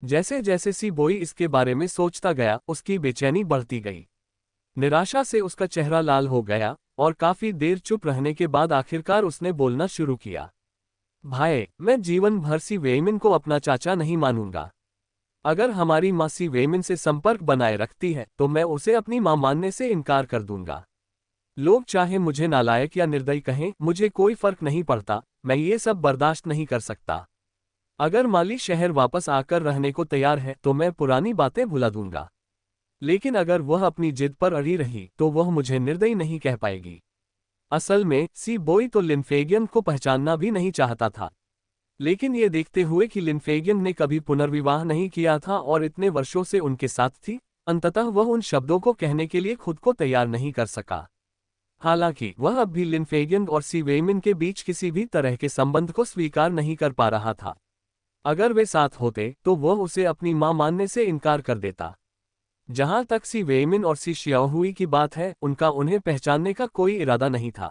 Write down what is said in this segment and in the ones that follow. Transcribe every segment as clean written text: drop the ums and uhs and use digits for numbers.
जैसे जैसे सी बोई इसके बारे में सोचता गया, उसकी बेचैनी बढ़ती गई। निराशा से उसका चेहरा लाल हो गया और काफी देर चुप रहने के बाद आखिरकार उसने बोलना शुरू किया। भाई, मैं जीवन भर सी वेइमिन को अपना चाचा नहीं मानूंगा। अगर हमारी माँ सी वेइमिन से संपर्क बनाए रखती है तो मैं उसे अपनी माँ मानने से इनकार कर दूंगा। लोग चाहे मुझे नालायक या निर्दयी कहें, मुझे कोई फर्क नहीं पड़ता, मैं ये सब बर्दाश्त नहीं कर सकता। अगर माली शहर वापस आकर रहने को तैयार है तो मैं पुरानी बातें भुला दूंगा। लेकिन अगर वह अपनी जिद पर अड़ी रही तो वह मुझे निर्दयी नहीं कह पाएगी। असल में सी बोई तो लिनफेगियन को पहचानना भी नहीं चाहता था। लेकिन ये देखते हुए कि लिनफेगियन ने कभी पुनर्विवाह नहीं किया था और इतने वर्षों से उनके साथ थी, अंततः वह उन शब्दों को कहने के लिए खुद को तैयार नहीं कर सका। हालांकि वह अब भी लिनफेगियन और सी वेइमिन के बीच किसी भी तरह के संबंध को स्वीकार नहीं कर पा रहा था। अगर वे साथ होते तो वह उसे अपनी मां मानने से इनकार कर देता। जहां तक सी वेइमिन और सी शियाओहुई की बात है, उनका उन्हें पहचानने का कोई इरादा नहीं था।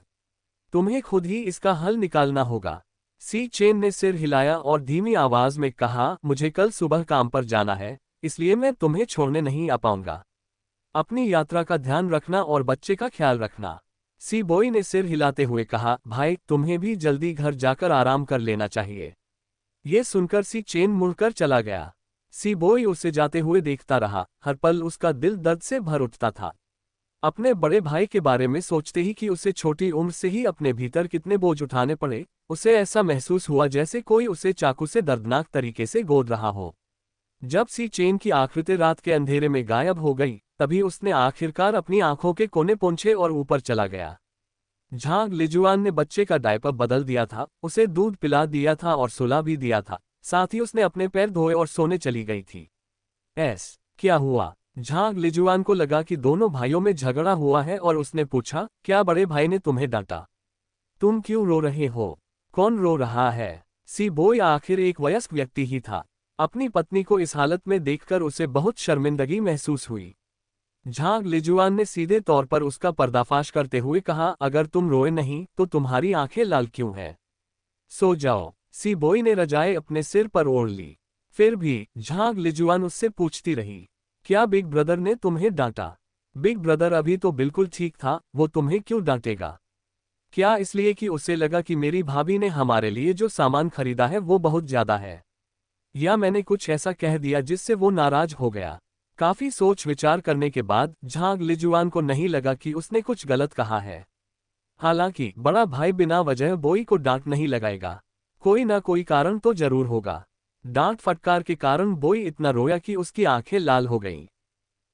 तुम्हें खुद ही इसका हल निकालना होगा। सी चेन ने सिर हिलाया और धीमी आवाज में कहा, मुझे कल सुबह काम पर जाना है, इसलिए मैं तुम्हें छोड़ने नहीं आ पाऊंगा। अपनी यात्रा का ध्यान रखना और बच्चे का ख्याल रखना। सी बोई ने सिर हिलाते हुए कहा, भाई, तुम्हें भी जल्दी घर जाकर आराम कर लेना चाहिए। ये सुनकर सी चेन मुड़कर चला गया। सी बोई उसे जाते हुए देखता रहा, हर पल उसका दिल दर्द से भर उठता था। अपने बड़े भाई के बारे में सोचते ही कि उसे छोटी उम्र से ही अपने भीतर कितने बोझ उठाने पड़े, उसे ऐसा महसूस हुआ जैसे कोई उसे चाकू से दर्दनाक तरीके से गोद रहा हो। जब सी चेन की आकृति रात के अंधेरे में गायब हो गई, तभी उसने आखिरकार अपनी आंखों के कोने पोंछे और ऊपर चला गया। झांग लिजुआन ने बच्चे का डायपर बदल दिया था, उसे दूध पिला दिया था और सुला भी दिया था। साथ ही उसने अपने पैर धोए और सोने चली गई थी। क्या हुआ? झांग लिजुआन को लगा कि दोनों भाइयों में झगड़ा हुआ है और उसने पूछा, क्या बड़े भाई ने तुम्हें डांटा? तुम क्यों रो रहे हो? कौन रो रहा है? सी बोई आखिर एक वयस्क व्यक्ति ही था। अपनी पत्नी को इस हालत में देखकर उसे बहुत शर्मिंदगी महसूस हुई। झांग लिजुआन ने सीधे तौर पर उसका पर्दाफाश करते हुए कहा, अगर तुम रोए नहीं तो तुम्हारी आंखें लाल क्यों हैं? सो जाओ। सी बोई ने रजाई अपने सिर पर ओढ़ ली। फिर भी झांग लिजुआन उससे पूछती रही, क्या बिग ब्रदर ने तुम्हें डांटा? बिग ब्रदर अभी तो बिल्कुल ठीक था, वो तुम्हें क्यों डांटेगा? क्या इसलिए कि उसे लगा कि मेरी भाभी ने हमारे लिए जो सामान खरीदा है वो बहुत ज्यादा है? या मैंने कुछ ऐसा कह दिया जिससे वो नाराज हो गया? काफी सोच विचार करने के बाद झांग लिजुआन को नहीं लगा कि उसने कुछ गलत कहा है। हालांकि बड़ा भाई बिना वजह बोई को डांट नहीं लगाएगा, कोई ना कोई कारण तो जरूर होगा। डांट फटकार के कारण बोई इतना रोया कि उसकी आंखें लाल हो गईं।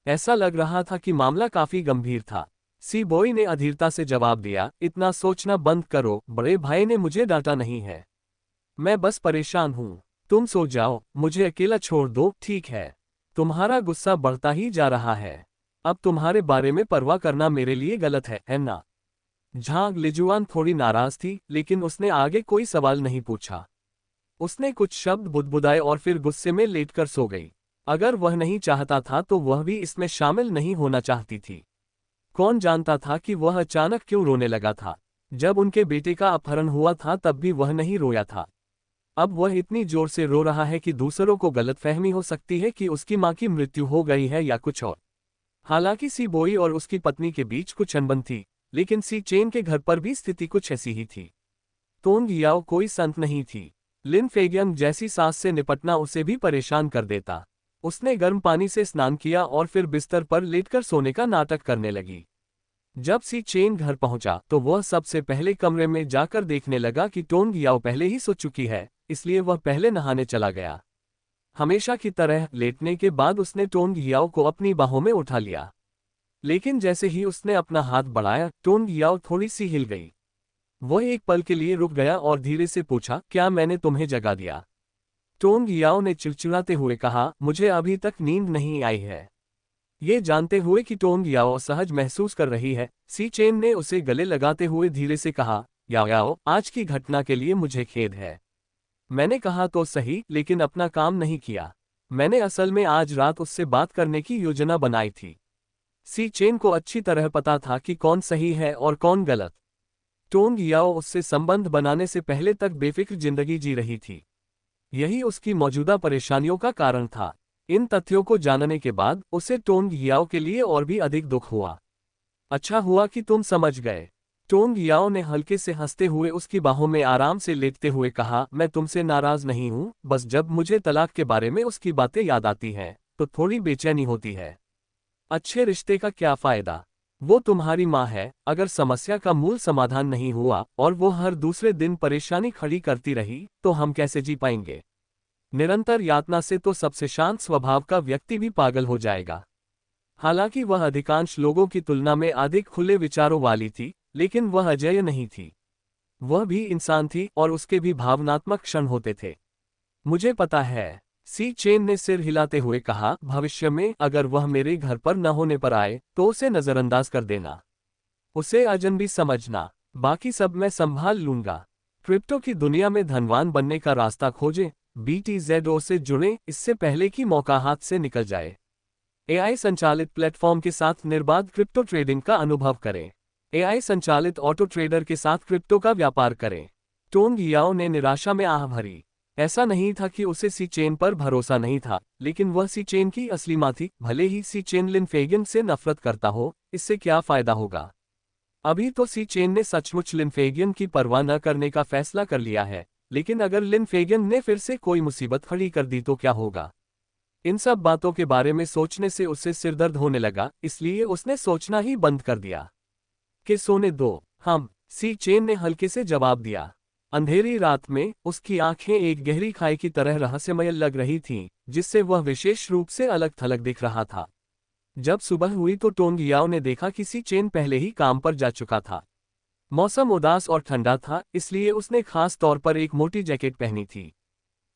ऐसा लग रहा था कि मामला काफी गंभीर था। सी बोई ने अधीरता से जवाब दिया, इतना सोचना बंद करो, बड़े भाई ने मुझे डांटा नहीं है। मैं बस परेशान हूं। तुम सो जाओ, मुझे अकेला छोड़ दो, ठीक है? तुम्हारा गुस्सा बढ़ता ही जा रहा है। अब तुम्हारे बारे में परवाह करना मेरे लिए गलत है ना? झांग लिजुआन थोड़ी नाराज थी, लेकिन उसने आगे कोई सवाल नहीं पूछा। उसने कुछ शब्द बुदबुदाए और फिर गुस्से में लेटकर सो गई। अगर वह नहीं चाहता था तो वह भी इसमें शामिल नहीं होना चाहती थी। कौन जानता था कि वह अचानक क्यों रोने लगा था? जब उनके बेटे का अपहरण हुआ था तब भी वह नहीं रोया था। अब वह इतनी जोर से रो रहा है कि दूसरों को गलतफहमी हो सकती है कि उसकी मां की मृत्यु हो गई है या कुछ और। हालांकि सी बोई और उसकी पत्नी के बीच कुछ अनबन थी, लेकिन सी चेन के घर पर भी स्थिति कुछ ऐसी ही थी। तोंग याओ कोई संत नहीं थी। लिन फेगियंग जैसी सास से निपटना उसे भी परेशान कर देता। उसने गर्म पानी से स्नान किया और फिर बिस्तर पर लेटकर सोने का नाटक करने लगी। जब सी चेन घर पहुंचा तो वह सबसे पहले कमरे में जाकर देखने लगा कि टोंग याओ पहले ही सो चुकी है, इसलिए वह पहले नहाने चला गया। हमेशा की तरह लेटने के बाद उसने टोंग याओ को अपनी बाहों में उठा लिया। लेकिन जैसे ही उसने अपना हाथ बढ़ाया, टोंग याओ थोड़ी सी हिल गई। वह एक पल के लिए रुक गया और धीरे से पूछा, क्या मैंने तुम्हें जगा दिया? टोंग याओ ने चिड़चिड़ाते हुए कहा, मुझे अभी तक नींद नहीं आई है। ये जानते हुए कि टोंग याओ सहज महसूस कर रही है, सी चेन ने उसे गले लगाते हुए धीरे से कहा, याओ याओ, आज की घटना के लिए मुझे खेद है। मैंने कहा तो सही, लेकिन अपना काम नहीं किया। मैंने असल में आज रात उससे बात करने की योजना बनाई थी। सी चेन को अच्छी तरह पता था कि कौन सही है और कौन गलत। टोंग याओ उससे संबंध बनाने से पहले तक बेफिक्र जिंदगी जी रही थी। यही उसकी मौजूदा परेशानियों का कारण था। इन तथ्यों को जानने के बाद उसे टोंग याओ के लिए और भी अधिक दुख हुआ। अच्छा हुआ कि तुम समझ गए। टोंग याओ ने हल्के से हंसते हुए उसकी बाहों में आराम से लेटते हुए कहा, मैं तुमसे नाराज नहीं हूं, बस जब मुझे तलाक के बारे में उसकी बातें याद आती हैं तो थोड़ी बेचैनी होती है। अच्छे रिश्ते का क्या फायदा? वो तुम्हारी माँ है, अगर समस्या का मूल समाधान नहीं हुआ और वो हर दूसरे दिन परेशानी खड़ी करती रही तो हम कैसे जी पाएंगे? निरंतर यातना से तो सबसे शांत स्वभाव का व्यक्ति भी पागल हो जाएगा। हालांकि वह अधिकांश लोगों की तुलना में अधिक खुले विचारों वाली थी, लेकिन वह अजेय नहीं थी। वह भी इंसान थी और उसके भी भावनात्मक क्षण होते थे। मुझे पता है, सी चेन ने सिर हिलाते हुए कहा, भविष्य में अगर वह मेरे घर पर न होने पर आए तो उसे नजरअंदाज कर देना। उसे अजनबी समझना, बाकी सब मैं संभाल लूंगा। क्रिप्टो की दुनिया में धनवान बनने का रास्ता खोजें, BTZO से जुड़ें इससे पहले कि मौका हाथ से निकल जाए। AI संचालित प्लेटफॉर्म के साथ निर्बाध क्रिप्टो ट्रेडिंग का अनुभव करें। AI संचालित ऑटो ट्रेडर के साथ क्रिप्टो का व्यापार करें। टोंग याओ ने निराशा में आह भरी। ऐसा नहीं था कि उसे सी चेन पर भरोसा नहीं था, लेकिन वह सी चेन की असली मां थी। भले ही सी चेन लिन फेगिन से नफरत करता हो, इससे क्या फायदा होगा? अभी तो सी चेन ने सचमुच लिन फेगिन की परवाह न करने का फैसला कर लिया है, लेकिन अगर लिन फेगिन ने फिर से कोई मुसीबत खड़ी कर दी तो क्या होगा? इन सब बातों के बारे में सोचने से उसे सिरदर्द होने लगा, इसलिए उसने सोचना ही बंद कर दिया। कि सोने दो, हम, सी चेन ने हल्के से जवाब दिया। अंधेरी रात में उसकी आंखें एक गहरी खाई की तरह रहस्यमय लग रही थीं, जिससे वह विशेष रूप से अलग थलग दिख रहा था। जब सुबह हुई तो टोंग याओ ने देखा कि सी चेन पहले ही काम पर जा चुका था। मौसम उदास और ठंडा था, इसलिए उसने खास तौर पर एक मोटी जैकेट पहनी थी।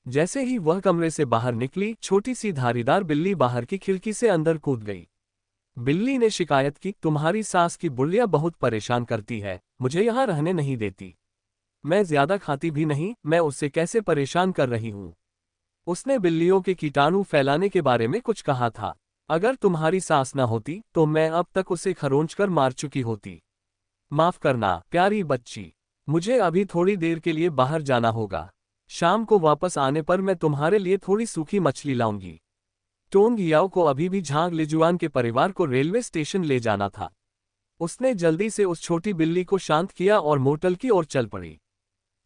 जैसे ही वह कमरे से बाहर निकली, छोटी सी धारीदार बिल्ली बाहर की खिड़की से अंदर कूद गई। बिल्ली ने शिकायत की, तुम्हारी सास की बुढ़िया बहुत परेशान करती है, मुझे यहाँ रहने नहीं देती। मैं ज्यादा खाती भी नहीं, मैं उससे कैसे परेशान कर रही हूँ। उसने बिल्लियों के कीटाणु फैलाने के बारे में कुछ कहा था। अगर तुम्हारी सास न होती तो मैं अब तक उसे खरोंच कर मार चुकी होती। माफ करना प्यारी बच्ची, मुझे अभी थोड़ी देर के लिए बाहर जाना होगा। शाम को वापस आने पर मैं तुम्हारे लिए थोड़ी सूखी मछली लाऊंगी। टोंग याओ को अभी भी झांग लिजुआन के परिवार को रेलवे स्टेशन ले जाना था। उसने जल्दी से उस छोटी बिल्ली को शांत किया और मोटल की ओर चल पड़ी।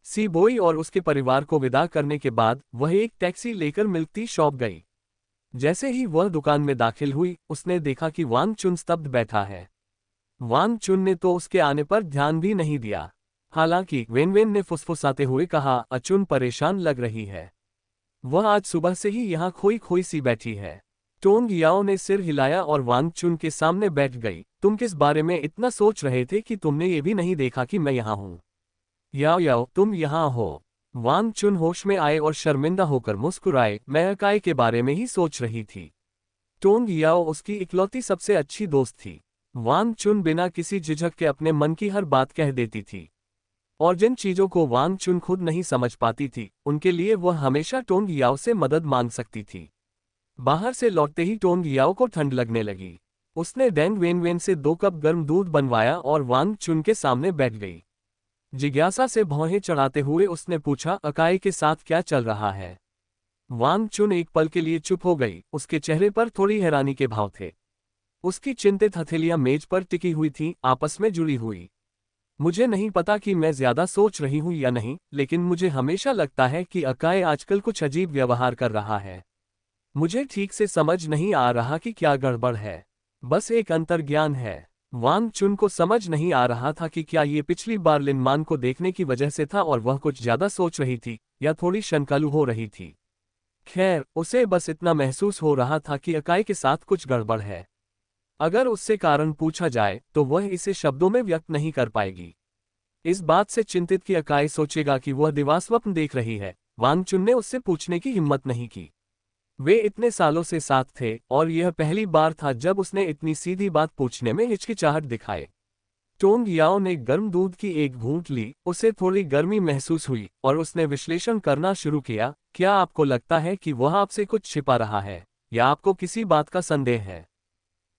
सी बोई और उसके परिवार को विदा करने के बाद वह एक टैक्सी लेकर मिल्क टी शॉप गई। जैसे ही वह दुकान में दाखिल हुई, उसने देखा कि वांग चुन स्तब्ध बैठा है। वांग चुन ने तो उसके आने पर ध्यान भी नहीं दिया। हालांकि वेनवेन ने फुसफुसाते हुए कहा, अचुन परेशान लग रही है। वह आज सुबह से ही यहाँ खोई खोई सी बैठी है। टोंग याओ ने सिर हिलाया और वांग चुन के सामने बैठ गई। तुम किस बारे में इतना सोच रहे थे कि तुमने ये भी नहीं देखा कि मैं यहाँ हूँ? याओ याओ, तुम यहाँ हो। वांग चुन होश में आए और शर्मिंदा होकर मुस्कुराए, मैं अकाई के बारे में ही सोच रही थी। टोंग याओ उसकी इकलौती सबसे अच्छी दोस्त थी। वांग चुन बिना किसी झिझक के अपने मन की हर बात कह देती थी। और जिन चीजों को वांग चुन खुद नहीं समझ पाती थी, उनके लिए वह हमेशा टोंग याओ से मदद मांग सकती थी। बाहर से लौटते ही टोंग याओ को ठंड लगने लगी। उसने डेंग वेनवेन से 2 कप गर्म दूध बनवाया और वांग चुन के सामने बैठ गई। जिज्ञासा से भौहें चढ़ाते हुए उसने पूछा, अकाई के साथ क्या चल रहा है? वांग चुन एक पल के लिए चुप हो गई, उसके चेहरे पर थोड़ी हैरानी के भाव थे। उसकी चिंतित हथेलियां मेज पर टिकी हुई थीं, आपस में जुड़ी हुई। मुझे नहीं पता कि मैं ज्यादा सोच रही हूं या नहीं, लेकिन मुझे हमेशा लगता है कि अकाई आजकल कुछ अजीब व्यवहार कर रहा है। मुझे ठीक से समझ नहीं आ रहा कि क्या गड़बड़ है। बस एक अंतर्ज्ञान है। वांग चुन को समझ नहीं आ रहा था कि क्या ये पिछली बार लिनमान को देखने की वजह से था और वह कुछ ज्यादा सोच रही थी, या थोड़ी शंकालु हो रही थी। खैर, उसे बस इतना महसूस हो रहा था कि अकाई के साथ कुछ गड़बड़ है। अगर उससे कारण पूछा जाए तो वह इसे शब्दों में व्यक्त नहीं कर पाएगी। इस बात से चिंतित कि अकाई सोचेगा कि वह दिवास्वप्न देख रही है, वांग चुन ने उससे पूछने की हिम्मत नहीं की। वे इतने सालों से साथ थे और यह पहली बार था जब उसने इतनी सीधी बात पूछने में हिचकिचाहट दिखाए। टोंग याओ ने गर्म दूध की एक घूंट ली, उसे थोड़ी गर्मी महसूस हुई और उसने विश्लेषण करना शुरू किया, क्या आपको लगता है कि वह आपसे कुछ छिपा रहा है, या आपको किसी बात का संदेह है?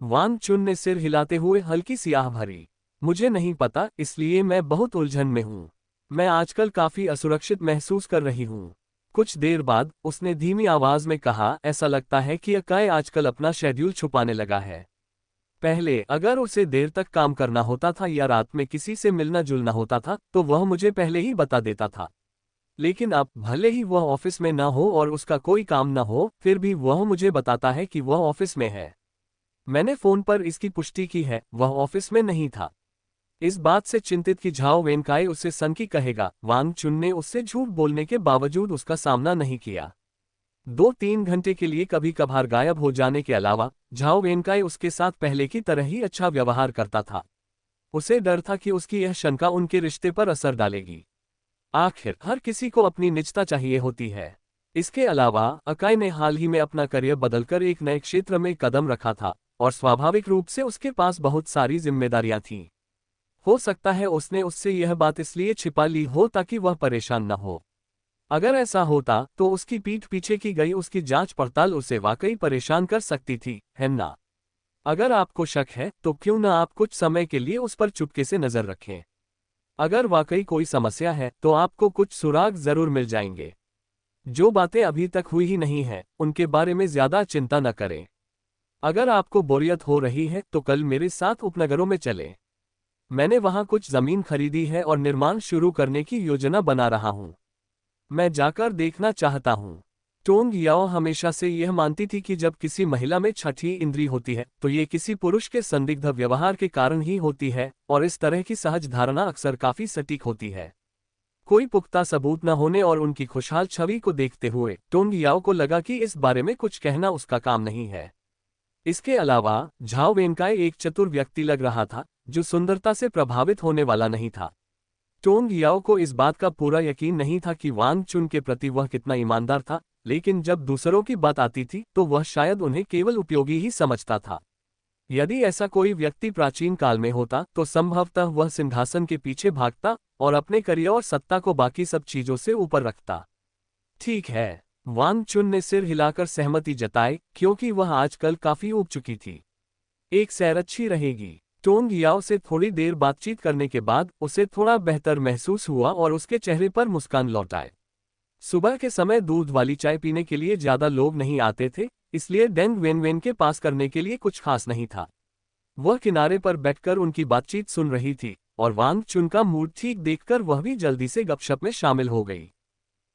वांग चुन ने सिर हिलाते हुए हल्की सी आह भरी। मुझे नहीं पता, इसलिए मैं बहुत उलझन में हूँ। मैं आजकल काफी असुरक्षित महसूस कर रही हूँ। कुछ देर बाद उसने धीमी आवाज में कहा, ऐसा लगता है कि अकाई आजकल अपना शेड्यूल छुपाने लगा है। पहले अगर उसे देर तक काम करना होता था या रात में किसी से मिलना जुलना होता था तो वह मुझे पहले ही बता देता था। लेकिन अब भले ही वह ऑफिस में ना हो और उसका कोई काम ना हो, फिर भी वह मुझे बताता है कि वह ऑफिस में है। मैंने फोन पर इसकी पुष्टि की है, वह ऑफिस में नहीं था। इस बात से चिंतित कि झाओ वेनकाई उससे सनकी कहेगा, वांग चुन ने उससे झूठ बोलने के बावजूद उसका सामना नहीं किया। 2-3 घंटे के लिए कभी कभार गायब हो जाने के अलावा झाओ वेनकाई उसके साथ पहले की तरह ही अच्छा व्यवहार करता था। उसे डर था कि उसकी यह शंका उनके रिश्ते पर असर डालेगी। आखिर हर किसी को अपनी निजता चाहिए होती है। इसके अलावा अकाई ने हाल ही में अपना करियर बदलकर एक नए क्षेत्र में कदम रखा था और स्वाभाविक रूप से उसके पास बहुत सारी जिम्मेदारियां थीं। हो सकता है उसने उससे यह बात इसलिए छिपा ली हो ताकि वह परेशान न हो। अगर ऐसा होता तो उसकी पीठ पीछे की गई उसकी जांच पड़ताल उसे वाकई परेशान कर सकती थी, है ना? अगर आपको शक है तो क्यों न आप कुछ समय के लिए उस पर चुपके से नजर रखें। अगर वाकई कोई समस्या है तो आपको कुछ सुराग जरूर मिल जाएंगे। जो बातें अभी तक हुई ही नहीं हैं, उनके बारे में ज्यादा चिंता न करें। अगर आपको बोरियत हो रही है तो कल मेरे साथ उपनगरों में चलें। मैंने वहां कुछ जमीन खरीदी है और निर्माण शुरू करने की योजना बना रहा हूं। मैं जाकर देखना चाहता हूं। टोंग याओ हमेशा से यह मानती थी कि जब किसी महिला में छठी इंद्री होती है तो ये किसी पुरुष के संदिग्ध व्यवहार के कारण ही होती है, और इस तरह की सहज धारणा अक्सर काफी सटीक होती है। कोई पुख्ता सबूत न होने और उनकी खुशहाल छवि को देखते हुए टोंग याओ को लगा कि इस बारे में कुछ कहना उसका काम नहीं है। इसके अलावा झाओ वेनकाई एक चतुर व्यक्ति लग रहा था जो सुंदरता से प्रभावित होने वाला नहीं था। टोंग याओ को इस बात का पूरा यकीन नहीं था कि वांग चुन के प्रति वह कितना ईमानदार था, लेकिन जब दूसरों की बात आती थी तो वह शायद उन्हें केवल उपयोगी ही समझता था। यदि ऐसा कोई व्यक्ति प्राचीन काल में होता तो संभवतः वह सिंहासन के पीछे भागता और अपने करियर और सत्ता को बाकी सब चीजों से ऊपर रखता। ठीक है, वांग चुन ने सिर हिलाकर सहमति जताई, क्योंकि वह आजकल काफी ऊब चुकी थी। एक सैर अच्छी रहेगी। टोंग याओ से थोड़ी देर बातचीत करने के बाद उसे थोड़ा बेहतर महसूस हुआ और उसके चेहरे पर मुस्कान लौट आए। सुबह के समय दूध वाली चाय पीने के लिए ज्यादा लोग नहीं आते थे, इसलिए डेंग वेनवेन के पास करने के लिए कुछ खास नहीं था। वह किनारे पर बैठकर उनकी बातचीत सुन रही थी और वांग चुन का मूड ठीक देखकर वह भी जल्दी से गपशप में शामिल हो गई।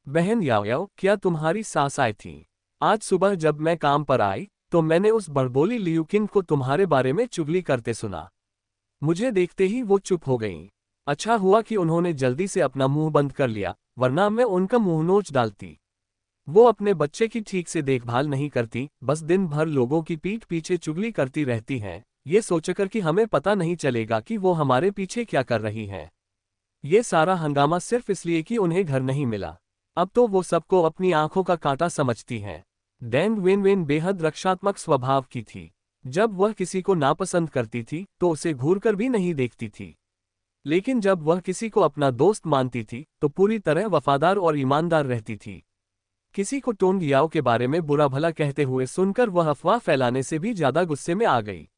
बहन याओ याओ, क्या तुम्हारी सास आई थी? आज सुबह जब मैं काम पर आई तो मैंने उस बड़बोली लियूकिन को तुम्हारे बारे में चुगली करते सुना। मुझे देखते ही वो चुप हो गईं। अच्छा हुआ कि उन्होंने जल्दी से अपना मुंह बंद कर लिया, वरना मैं उनका मुंह नोच डालती। वो अपने बच्चे की ठीक से देखभाल नहीं करती, बस दिन भर लोगों की पीठ पीछे चुगली करती रहती हैं, ये सोचकर कि हमें पता नहीं चलेगा कि वो हमारे पीछे क्या कर रही हैं। ये सारा हंगामा सिर्फ इसलिए कि उन्हें घर नहीं मिला। अब तो वो सबको अपनी आंखों का कांटा समझती हैं। डेंग वेनवेन बेहद रक्षात्मक स्वभाव की थी। जब वह किसी को नापसंद करती थी तो उसे घूरकर भी नहीं देखती थी, लेकिन जब वह किसी को अपना दोस्त मानती थी तो पूरी तरह वफादार और ईमानदार रहती थी। किसी को टोंग याओ के बारे में बुरा भला कहते हुए सुनकर वह अफवाह फैलाने से भी ज्यादा गुस्से में आ गई।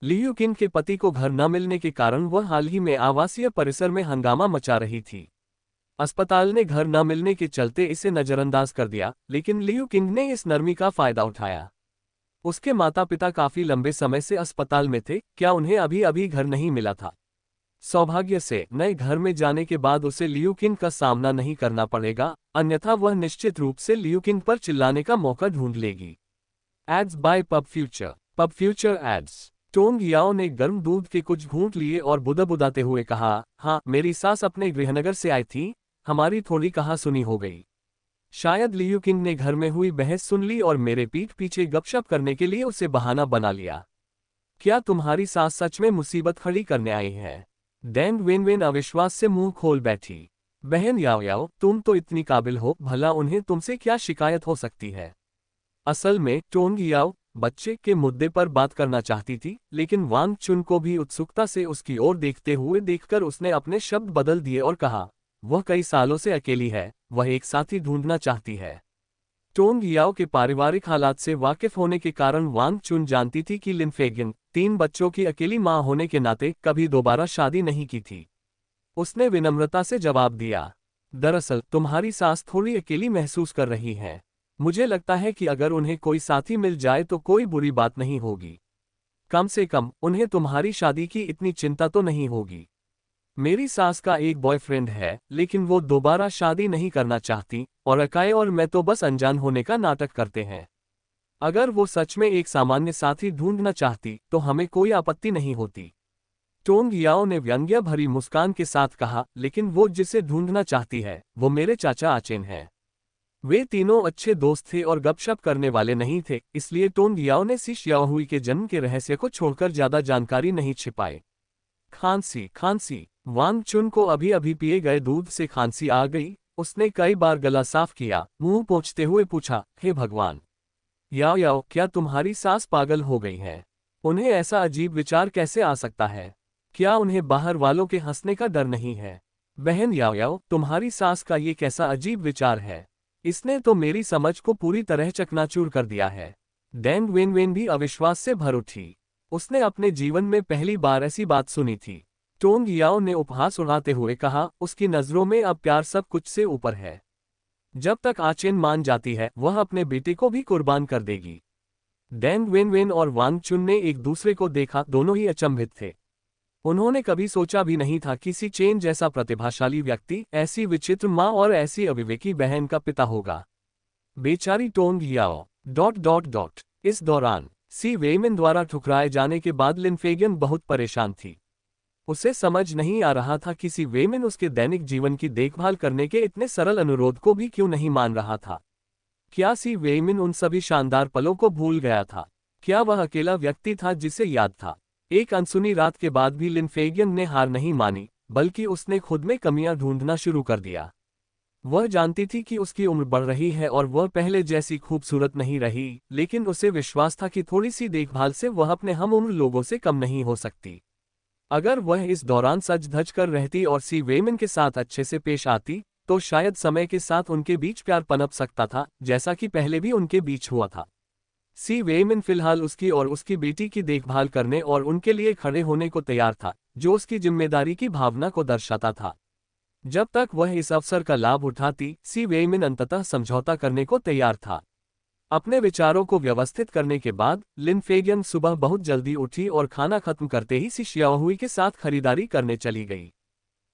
लियूकिन के पति को घर न मिलने के कारण वह हाल ही में आवासीय परिसर में हंगामा मचा रही थी। अस्पताल ने घर न मिलने के चलते इसे नजरअंदाज कर दिया, लेकिन लियूकिन ने इस नरमी का फायदा उठाया। उसके माता पिता काफी लंबे समय से अस्पताल में थे, क्या उन्हें अभी अभी घर नहीं मिला था? सौभाग्य से नए घर में जाने के बाद उसे लियूकिन का सामना नहीं करना पड़ेगा, अन्यथा वह निश्चित रूप से लियूकिन पर चिल्लाने का मौका ढूंढ लेगी। Aids by pub future. Pub future aids. Tong Yao ने गर्म दूध के कुछ घूंट लिए और बुदबुदाते हुए कहा, हाँ, मेरी सास अपने गृहनगर से आई थी, हमारी थोड़ी कहासुनी हो गई। शायद लियूकिन ने घर में हुई बहस सुन ली और मेरे पीठ पीछे गपशप करने के लिए उसे बहाना बना लिया। क्या तुम्हारी सास सच में मुसीबत खड़ी करने आई है? डेंग वेनवेन अविश्वास से मुंह खोल बैठी। बहन याओ याओ, तुम तो इतनी काबिल हो, भला उन्हें तुमसे क्या शिकायत हो सकती है? असल में टोंग याओ बच्चे के मुद्दे पर बात करना चाहती थी, लेकिन वांग चुन को भी उत्सुकता से उसकी ओर देखते हुए देखकर उसने अपने शब्द बदल दिए और कहा, वह कई सालों से अकेली है, वह एक साथी ढूंढना चाहती है। टोंग याओ के पारिवारिक हालात से वाकिफ होने के कारण वांग चुन जानती थी कि लिन फेगिन 3 बच्चों की अकेली मां होने के नाते कभी दोबारा शादी नहीं की थी। उसने विनम्रता से जवाब दिया, दरअसल तुम्हारी सास थोड़ी अकेली महसूस कर रही हैं। मुझे लगता है कि अगर उन्हें कोई साथी मिल जाए तो कोई बुरी बात नहीं होगी। कम से कम उन्हें तुम्हारी शादी की इतनी चिंता तो नहीं होगी। मेरी सास का एक बॉयफ्रेंड है, लेकिन वो दोबारा शादी नहीं करना चाहती, और अकाय और मैं तो बस अनजान होने का नाटक करते हैं। अगर वो सच में एक सामान्य साथी ढूंढना चाहती तो हमें कोई आपत्ति नहीं होती। टोंग याओ ने व्यंग्य भरी मुस्कान के साथ कहा, लेकिन वो जिसे ढूंढना चाहती है वो मेरे चाचा आचेन हैं। वे तीनों अच्छे दोस्त थे और गपशप करने वाले नहीं थे, इसलिए टोंग याओ ने सी शियाओहुई के जन्म के रहस्य को छोड़कर ज्यादा जानकारी नहीं छिपाई। खांसी खांसी। वांग चुन को अभी अभी पिए गए दूध से खांसी आ गई। उसने कई बार गला साफ किया, मुंह पोंछते हुए पूछा, हे भगवान, याओ याओ, क्या तुम्हारी सास पागल हो गई है? उन्हें ऐसा अजीब विचार कैसे आ सकता है? क्या उन्हें बाहर वालों के हंसने का डर नहीं है? बहन याओ याओ, तुम्हारी सास का ये कैसा अजीब विचार है? इसने तो मेरी समझ को पूरी तरह चकनाचूर कर दिया है। डैंग वेन वेन भी अविश्वास से भर उठी। उसने अपने जीवन में पहली बार ऐसी बात सुनी थी। टोंग याओ ने उपहास उड़ाते हुए कहा, उसकी नजरों में अब प्यार सब कुछ से ऊपर है। जब तक आचेन मान जाती है वह अपने बेटे को भी कुर्बान कर देगी। डैंग वेन वेन और वांग चुन ने एक दूसरे को देखा, दोनों ही अचंभित थे। उन्होंने कभी सोचा भी नहीं था किसी चेन जैसा प्रतिभाशाली व्यक्ति ऐसी विचित्र माँ और ऐसी अविवेकी बहन का पिता होगा। बेचारी टोंग याओ। इस दौरान सी वेइमिन द्वारा ठुकराए जाने के बाद लिन फेगियन बहुत परेशान थी। उसे समझ नहीं आ रहा था कि सी वेइमिन उसके दैनिक जीवन की देखभाल करने के इतने सरल अनुरोध को भी क्यों नहीं मान रहा था। क्या सी वेइमिन उन सभी शानदार पलों को भूल गया था? क्या वह अकेला व्यक्ति था जिसे याद था? एक अनसुनी रात के बाद भी लिन फेगियन ने हार नहीं मानी, बल्कि उसने खुद में कमियां ढूंढना शुरू कर दिया। वह जानती थी कि उसकी उम्र बढ़ रही है और वह पहले जैसी खूबसूरत नहीं रही, लेकिन उसे विश्वास था कि थोड़ी सी देखभाल से वह अपने हम उम्र लोगों से कम नहीं हो सकती। अगर वह इस दौरान सज धज कर रहती और सी वेइमिन के साथ अच्छे से पेश आती, तो शायद समय के साथ उनके बीच प्यार पनप सकता था, जैसा कि पहले भी उनके बीच हुआ था। सी वेइमिन फिलहाल उसकी और उसकी बेटी की देखभाल करने और उनके लिए खड़े होने को तैयार था, जो उसकी जिम्मेदारी की भावना को दर्शाता था। जब तक वह इस अवसर का लाभ उठाती, सी वेइमिन अंततः समझौता करने को तैयार था। अपने विचारों को व्यवस्थित करने के बाद लिन फेगियन सुबह बहुत जल्दी उठी और खाना खत्म करते ही सी शियाओहुई के साथ खरीदारी करने चली गई।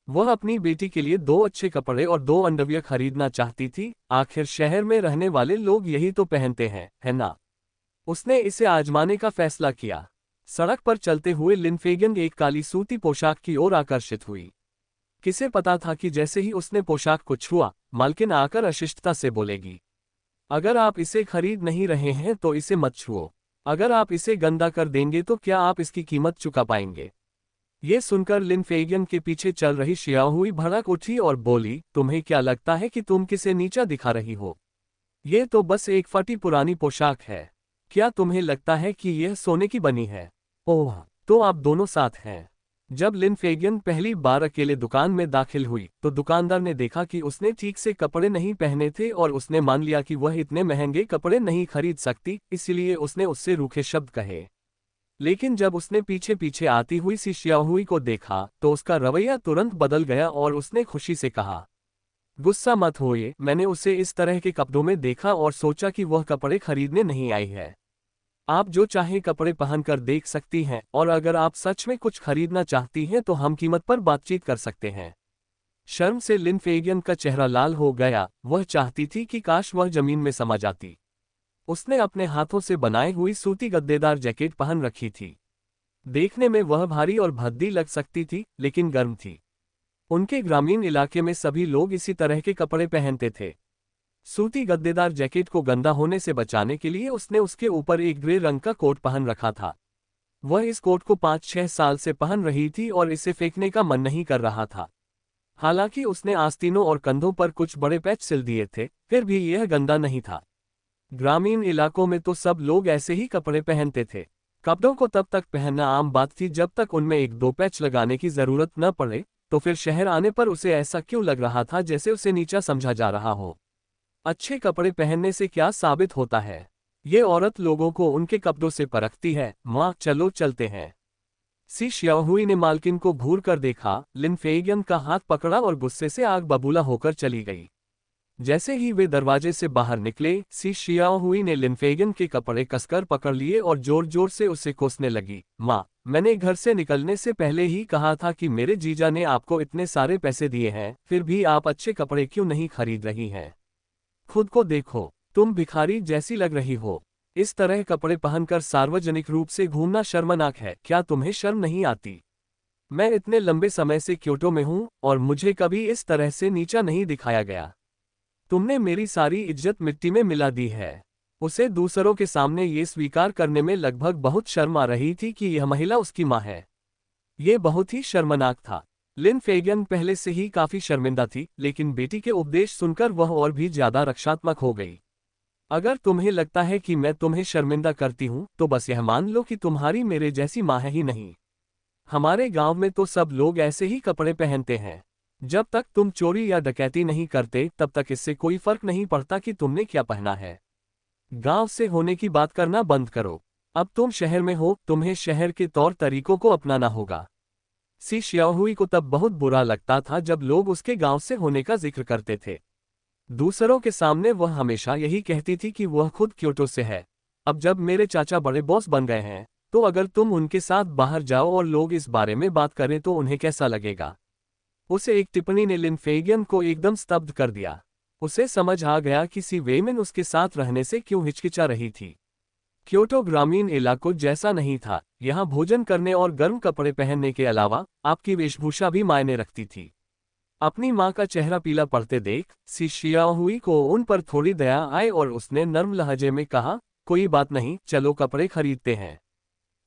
वह अपनी बेटी के लिए 2 अच्छे कपड़े और 2 अंडरवियर खरीदना चाहती थी। आखिर शहर में रहने वाले लोग यही तो पहनते हैं, है ना? उसने इसे आजमाने का फैसला किया। सड़क पर चलते हुए लिन फेगियन एक काली सूती पोशाक की ओर आकर्षित हुई। किसे पता था कि जैसे ही उसने पोशाक को छुआ, मालकिन आकर अशिष्टता से बोलेगी, अगर आप इसे खरीद नहीं रहे हैं तो इसे मत छुओ। अगर आप इसे गंदा कर देंगे तो क्या आप इसकी कीमत चुका पाएंगे? ये सुनकर लिन फेगियन के पीछे चल रही शियाओहुई भड़क उठी और बोली, तुम्हें क्या लगता है कि तुम किसे नीचा दिखा रही हो? ये तो बस एक फटी पुरानी पोशाक है। क्या तुम्हें लगता है कि यह सोने की बनी है? ओह, तो आप दोनों साथ हैं। जब लिन फेगियन पहली बार अकेले दुकान में दाखिल हुई तो दुकानदार ने देखा कि उसने ठीक से कपड़े नहीं पहने थे और उसने मान लिया कि वह इतने महंगे कपड़े नहीं खरीद सकती, इसलिए उसने उससे रूखे शब्द कहे। लेकिन जब उसने पीछे पीछे आती हुई सी शियाओहुई को देखा तो उसका रवैया तुरंत बदल गया और उसने खुशी से कहा, गुस्सा मत होइए, मैंने उसे इस तरह के कपड़ों में देखा और सोचा कि वह कपड़े खरीदने नहीं आई है। आप जो चाहे कपड़े पहनकर देख सकती हैं, और अगर आप सच में कुछ खरीदना चाहती हैं तो हम कीमत पर बातचीत कर सकते हैं। शर्म से लिन फेगियन का चेहरा लाल हो गया। वह चाहती थी कि काश वह जमीन में समा जाती। उसने अपने हाथों से बनाई हुई सूती गद्देदार जैकेट पहन रखी थी। देखने में वह भारी और भद्दी लग सकती थी, लेकिन गर्म थी। उनके ग्रामीण इलाके में सभी लोग इसी तरह के कपड़े पहनते थे। सूती गद्देदार जैकेट को गंदा होने से बचाने के लिए उसने उसके ऊपर एक ग्रे रंग का कोट पहन रखा था। वह इस कोट को 5-6 साल से पहन रही थी और इसे फेंकने का मन नहीं कर रहा था। हालांकि उसने आस्तीनों और कंधों पर कुछ बड़े पैच सिल दिए थे, फिर भी यह गंदा नहीं था। ग्रामीण इलाकों में तो सब लोग ऐसे ही कपड़े पहनते थे। कपड़ों को तब तक पहनना आम बात थी जब तक उनमें 1-2 पैच लगाने की जरूरत न पड़े, तो फिर शहर आने पर उसे ऐसा क्यों लग रहा था जैसे उसे नीचा समझा जा रहा हो। अच्छे कपड़े पहनने से क्या साबित होता है? ये औरत लोगों को उनके कपड़ों से परखती है। माँ, चलो चलते हैं। सी शियाओहुई ने मालकिन को घूर कर देखा, लिन फेगियन का हाथ पकड़ा और गुस्से से आग बबूला होकर चली गई। जैसे ही वे दरवाजे से बाहर निकले, सी शियाओहुई ने लिन फेगियन के कपड़े कसकर पकड़ लिए और जोर जोर से उसे कोसने लगी। माँ, मैंने घर से निकलने से पहले ही कहा था कि मेरे जीजा ने आपको इतने सारे पैसे दिए हैं, फिर भी आप अच्छे कपड़े क्यों नहीं खरीद रही हैं? खुद को देखो, तुम भिखारी जैसी लग रही हो। इस तरह कपड़े पहनकर सार्वजनिक रूप से घूमना शर्मनाक है, क्या तुम्हें शर्म नहीं आती? मैं इतने लंबे समय से क्योटो में हूँ और मुझे कभी इस तरह से नीचा नहीं दिखाया गया। तुमने मेरी सारी इज्जत मिट्टी में मिला दी है। उसे दूसरों के सामने ये स्वीकार करने में लगभग बहुत शर्म आ रही थी कि यह महिला उसकी माँ है। ये बहुत ही शर्मनाक था। लिन फेगियन पहले से ही काफी शर्मिंदा थी, लेकिन बेटी के उपदेश सुनकर वह और भी ज्यादा रक्षात्मक हो गई। अगर तुम्हें लगता है कि मैं तुम्हें शर्मिंदा करती हूँ, तो बस यह मान लो कि तुम्हारी मेरे जैसी माँ है ही नहीं। हमारे गांव में तो सब लोग ऐसे ही कपड़े पहनते हैं। जब तक तुम चोरी या डकैती नहीं करते, तब तक इससे कोई फर्क नहीं पड़ता कि तुमने क्या पहना है। गांव से होने की बात करना बंद करो। अब तुम शहर में हो, तुम्हें शहर के तौर तरीकों को अपनाना होगा। सी शियाओहुई को तब बहुत बुरा लगता था जब लोग उसके गांव से होने का जिक्र करते थे। दूसरों के सामने वह हमेशा यही कहती थी कि वह खुद क्योटो से है। अब जब मेरे चाचा बड़े बॉस बन गए हैं, तो अगर तुम उनके साथ बाहर जाओ और लोग इस बारे में बात करें तो उन्हें कैसा लगेगा? उसे एक टिप्पणी ने लिन फेगियन को एकदम स्तब्ध कर दिया। उसे समझ आ गया कि सी वेइमिन उसके साथ रहने से क्यों हिचकिचा रही थी। क्योटो ग्रामीण इलाकों जैसा नहीं था। यहाँ भोजन करने और गर्म कपड़े पहनने के अलावा आपकी वेशभूषा भी मायने रखती थी। अपनी माँ का चेहरा पीला पड़ते देख सी शियाओहुई को उन पर थोड़ी दया आई और उसने नर्म लहजे में कहा, कोई बात नहीं, चलो कपड़े खरीदते हैं।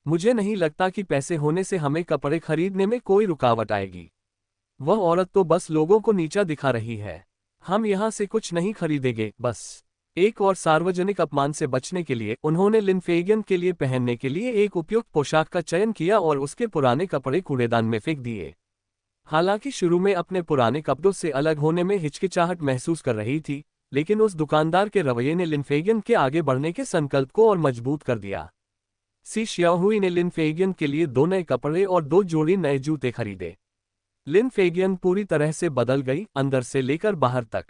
मुझे नहीं लगता कि पैसे होने से हमें कपड़े खरीदने में कोई रुकावट आएगी। वह औरत तो बस लोगों को नीचा दिखा रही है। हम यहाँ से कुछ नहीं खरीदेंगे, बस। एक और सार्वजनिक अपमान से बचने के लिए उन्होंने लिन फेगियन के लिए पहनने के लिए एक उपयुक्त पोशाक का चयन किया और उसके पुराने कपड़े कूड़ेदान में फेंक दिए। हालांकि शुरू में अपने पुराने कपड़ों से अलग होने में हिचकिचाहट महसूस कर रही थी, लेकिन उस दुकानदार के रवैये ने लिन फेगियन के आगे बढ़ने के संकल्प को और मजबूत कर दिया। सी शियाओहुई ने लिन फेगियन के लिए 2 नए कपड़े और 2 जोड़ी नए जूते खरीदे। लिन फेगियन पूरी तरह से बदल गई, अंदर से लेकर बाहर तक।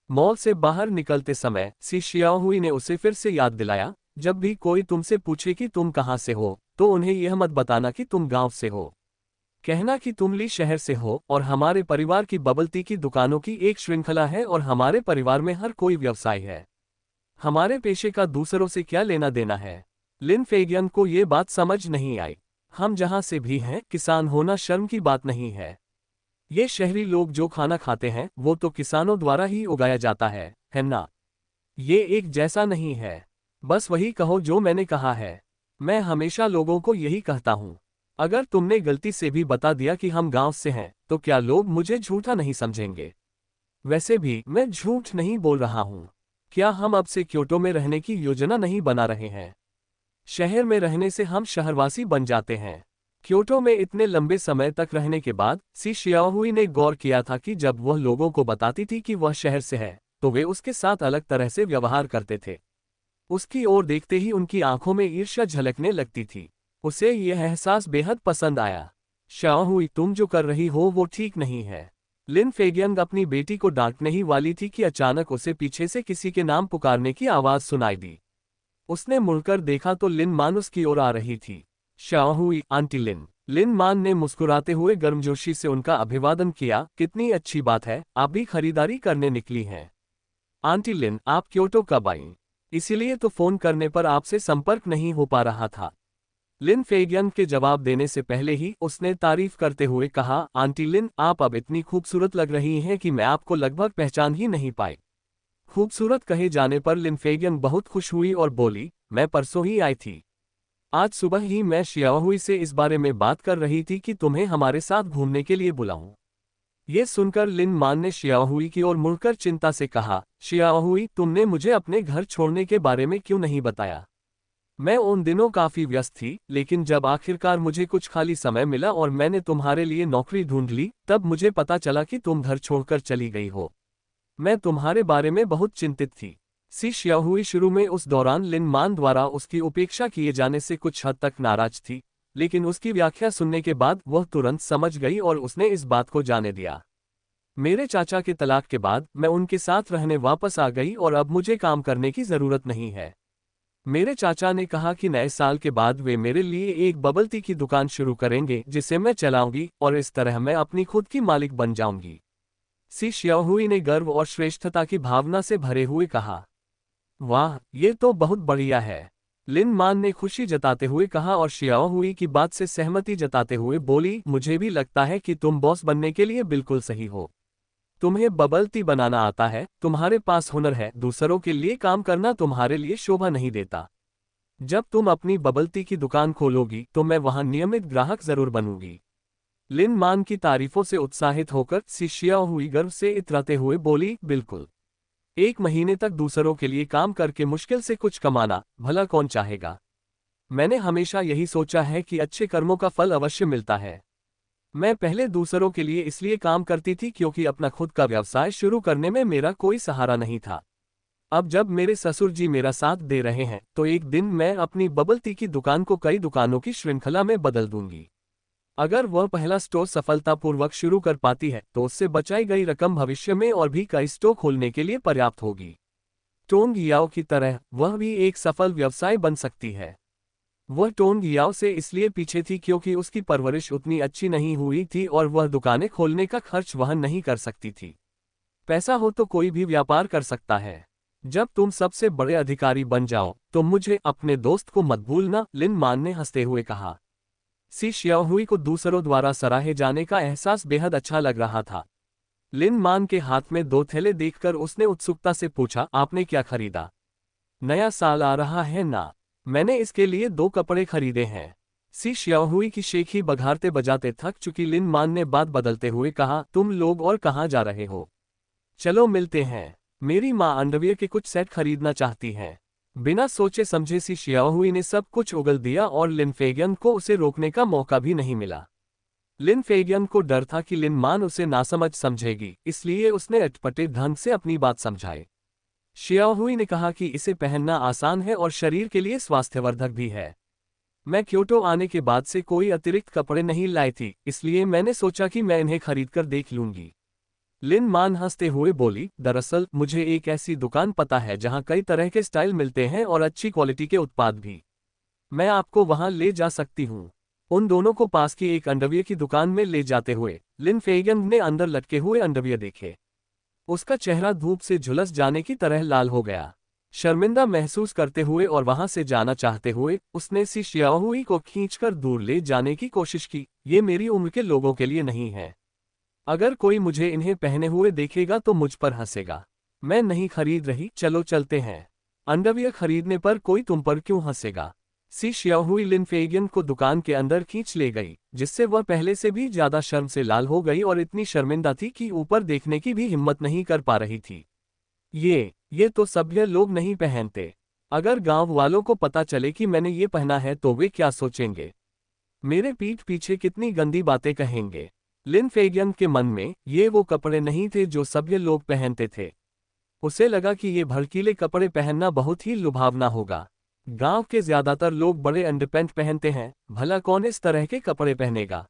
मॉल से बाहर निकलते समय सी शियाओहुई ने उसे फिर से याद दिलाया, जब भी कोई तुमसे पूछे कि तुम कहाँ से हो, तो उन्हें यह मत बताना कि तुम गांव से हो। कहना कि तुम ली शहर से हो और हमारे परिवार की बबल टी की दुकानों की एक श्रृंखला है और हमारे परिवार में हर कोई व्यवसाय है। हमारे पेशे का दूसरों से क्या लेना देना है? लिन फेगियन को ये बात समझ नहीं आई। हम जहाँ से भी हैं, किसान होना शर्म की बात नहीं है। ये शहरी लोग जो खाना खाते हैं वो तो किसानों द्वारा ही उगाया जाता है ना? ये एक जैसा नहीं है। बस वही कहो जो मैंने कहा है। मैं हमेशा लोगों को यही कहता हूँ। अगर तुमने गलती से भी बता दिया कि हम गांव से हैं, तो क्या लोग मुझे झूठा नहीं समझेंगे? वैसे भी मैं झूठ नहीं बोल रहा हूँ। क्या हम अब से क्योटो में रहने की योजना नहीं बना रहे हैं? शहर में रहने से हम शहरवासी बन जाते हैं। क्योटो में इतने लंबे समय तक रहने के बाद सी शियाओहुई ने गौर किया था कि जब वह लोगों को बताती थी कि वह शहर से है, तो वे उसके साथ अलग तरह से व्यवहार करते थे। उसकी ओर देखते ही उनकी आंखों में ईर्ष्या झलकने लगती थी। उसे यह एहसास बेहद पसंद आया। शियाओहुई, तुम जो कर रही हो वो ठीक नहीं है। लिन फेगियन अपनी बेटी को डांटने ही वाली थी कि अचानक उसे पीछे से किसी के नाम पुकारने की आवाज सुनाई दी। उसने मुड़कर देखा तो लिन मान उसकी ओर आ रही थी। शियाओहुई, आंटी लिन। लिन मान ने मुस्कुराते हुए गर्मजोशी से उनका अभिवादन किया, कितनी अच्छी बात है, आप भी खरीदारी करने निकली हैं। आंटी लिन, आप क्योटो कब आईं? इसीलिए तो फोन करने पर आपसे संपर्क नहीं हो पा रहा था। लिन फेगियन के जवाब देने से पहले ही उसने तारीफ करते हुए कहा, आंटी लिन, आप अब इतनी खूबसूरत लग रही हैं कि मैं आपको लगभग पहचान ही नहीं पाई। खूबसूरत कहे जाने पर लिन फेगियन बहुत खुश हुई और बोली, मैं परसों ही आई थी। आज सुबह ही मैं शियाओहुई से इस बारे में बात कर रही थी कि तुम्हें हमारे साथ घूमने के लिए बुलाऊं। ये सुनकर लिन मान ने शियाओहुई की ओर मुड़कर चिंता से कहा, शियाओहुई, तुमने मुझे अपने घर छोड़ने के बारे में क्यों नहीं बताया? मैं उन दिनों काफी व्यस्त थी, लेकिन जब आखिरकार मुझे कुछ खाली समय मिला और मैंने तुम्हारे लिए नौकरी ढूंढ ली, तब मुझे पता चला कि तुम घर छोड़कर चली गई हो। मैं तुम्हारे बारे में बहुत चिंतित थी। सी शियाओहुई शुरू में उस दौरान लिन मान द्वारा उसकी उपेक्षा किए जाने से कुछ हद तक नाराज थी, लेकिन उसकी व्याख्या सुनने के बाद वह तुरंत समझ गई और उसने इस बात को जाने दिया। मेरे चाचा के तलाक के बाद मैं उनके साथ रहने वापस आ गई और अब मुझे काम करने की जरूरत नहीं है। मेरे चाचा ने कहा कि नए साल के बाद वे मेरे लिए एक बबल टी की दुकान शुरू करेंगे जिसे मैं चलाऊंगी और इस तरह मैं अपनी खुद की मालिक बन जाऊंगी। सी श्याओहुई ने गर्व और श्रेष्ठता की भावना से भरे हुए कहा। वाह, ये तो बहुत बढ़िया है। लिन मान ने खुशी जताते हुए कहा और श्याओहुई की बात से सहमति जताते हुए बोली, मुझे भी लगता है कि तुम बॉस बनने के लिए बिल्कुल सही हो। तुम्हें बबल टी बनाना आता है, तुम्हारे पास हुनर है, दूसरों के लिए काम करना तुम्हारे लिए शोभा नहीं देता। जब तुम अपनी बबल टी की दुकान खोलोगी तो मैं वहां नियमित ग्राहक जरूर बनूंगी। लिन मान की तारीफों से उत्साहित होकर सी श्याओहुई गर्व से इतराते हुए बोली, बिल्कुल। 1 महीने तक दूसरों के लिए काम करके मुश्किल से कुछ कमाना भला कौन चाहेगा। मैंने हमेशा यही सोचा है कि अच्छे कर्मों का फल अवश्य मिलता है। मैं पहले दूसरों के लिए इसलिए काम करती थी क्योंकि अपना खुद का व्यवसाय शुरू करने में मेरा कोई सहारा नहीं था। अब जब मेरे ससुर जी मेरा साथ दे रहे हैं तो एक दिन मैं अपनी बबल टी की दुकान को कई दुकानों की श्रृंखला में बदल दूंगी। अगर वह पहला स्टोर सफलतापूर्वक शुरू कर पाती है तो उससे बचाई गई रकम भविष्य में और भी कई स्टोर खोलने के लिए पर्याप्त होगी। टोंग याओ की तरह वह भी एक सफल व्यवसाय बन सकती है। वह टोंग याओ से इसलिए पीछे थी क्योंकि उसकी परवरिश उतनी अच्छी नहीं हुई थी और वह दुकानें खोलने का खर्च वहन नहीं कर सकती थी। पैसा हो तो कोई भी व्यापार कर सकता है। जब तुम सबसे बड़े अधिकारी बन जाओ तो मुझे अपने दोस्त को मत भूलना, लिन मान ने हंसते हुए कहा। सी श्याओहुई को दूसरों द्वारा सराहे जाने का एहसास बेहद अच्छा लग रहा था। लिन मान के हाथ में 2 थैले देखकर उसने उत्सुकता से पूछा, आपने क्या खरीदा? नया साल आ रहा है ना, मैंने इसके लिए 2 कपड़े खरीदे हैं। सी श्याओहुई की शेखी बघारते बजाते थक चुकी लिन मान ने बात बदलते हुए कहा, तुम लोग और कहाँ जा रहे हो? चलो मिलते हैं। मेरी माँ अंडरवियर के कुछ सेट खरीदना चाहती हैं। बिना सोचे समझे सी श्याओहुई ने सब कुछ उगल दिया और लिन फेगियन को उसे रोकने का मौका भी नहीं मिला। लिन फेगियन को डर था कि लिन मान उसे नासमझ समझेगी, इसलिए उसने अटपटे ढंग से अपनी बात समझाई। श्याओहुई ने कहा कि इसे पहनना आसान है और शरीर के लिए स्वास्थ्यवर्धक भी है। मैं क्योटो आने के बाद से कोई अतिरिक्त कपड़े नहीं लाई थी, इसलिए मैंने सोचा कि मैं इन्हें खरीदकर देख लूंगी। लिन मान हंसते हुए बोली, दरअसल मुझे एक ऐसी दुकान पता है जहां कई तरह के स्टाइल मिलते हैं और अच्छी क्वालिटी के उत्पाद भी। मैं आपको वहां ले जा सकती हूँ। उन दोनों को पास की एक अंडरवियर की दुकान में ले जाते हुए लिन फेगियन ने अंदर लटके हुए अंडरवियर देखे। उसका चेहरा धूप से झुलस जाने की तरह लाल हो गया। शर्मिंदा महसूस करते हुए और वहां से जाना चाहते हुए उसने सी श्याओहुई को खींचकर दूर ले जाने की कोशिश की। ये मेरी उम्र के लोगों के लिए नहीं है। अगर कोई मुझे इन्हें पहने हुए देखेगा तो मुझ पर हंसेगा। मैं नहीं खरीद रही, चलो चलते हैं। अंडरवियर खरीदने पर कोई तुम पर क्यों हंसेगा? सी श्याओहुई लिन फेगियन को दुकान के अंदर खींच ले गई, जिससे वह पहले से भी ज्यादा शर्म से लाल हो गई और इतनी शर्मिंदा थी कि ऊपर देखने की भी हिम्मत नहीं कर पा रही थी। ये तो सभ्य लोग नहीं पहनते। अगर गांव वालों को पता चले कि मैंने ये पहना है तो वे क्या सोचेंगे? मेरे पीठ पीछे कितनी गंदी बातें कहेंगे। लिन फेगियन के मन में ये वो कपड़े नहीं थे जो सभ्य लोग पहनते थे। उसे लगा कि ये भड़कीले कपड़े पहनना बहुत ही लुभावना होगा। गांव के ज्यादातर लोग बड़े अंडरपैंट पहनते हैं, भला कौन इस तरह के कपड़े पहनेगा?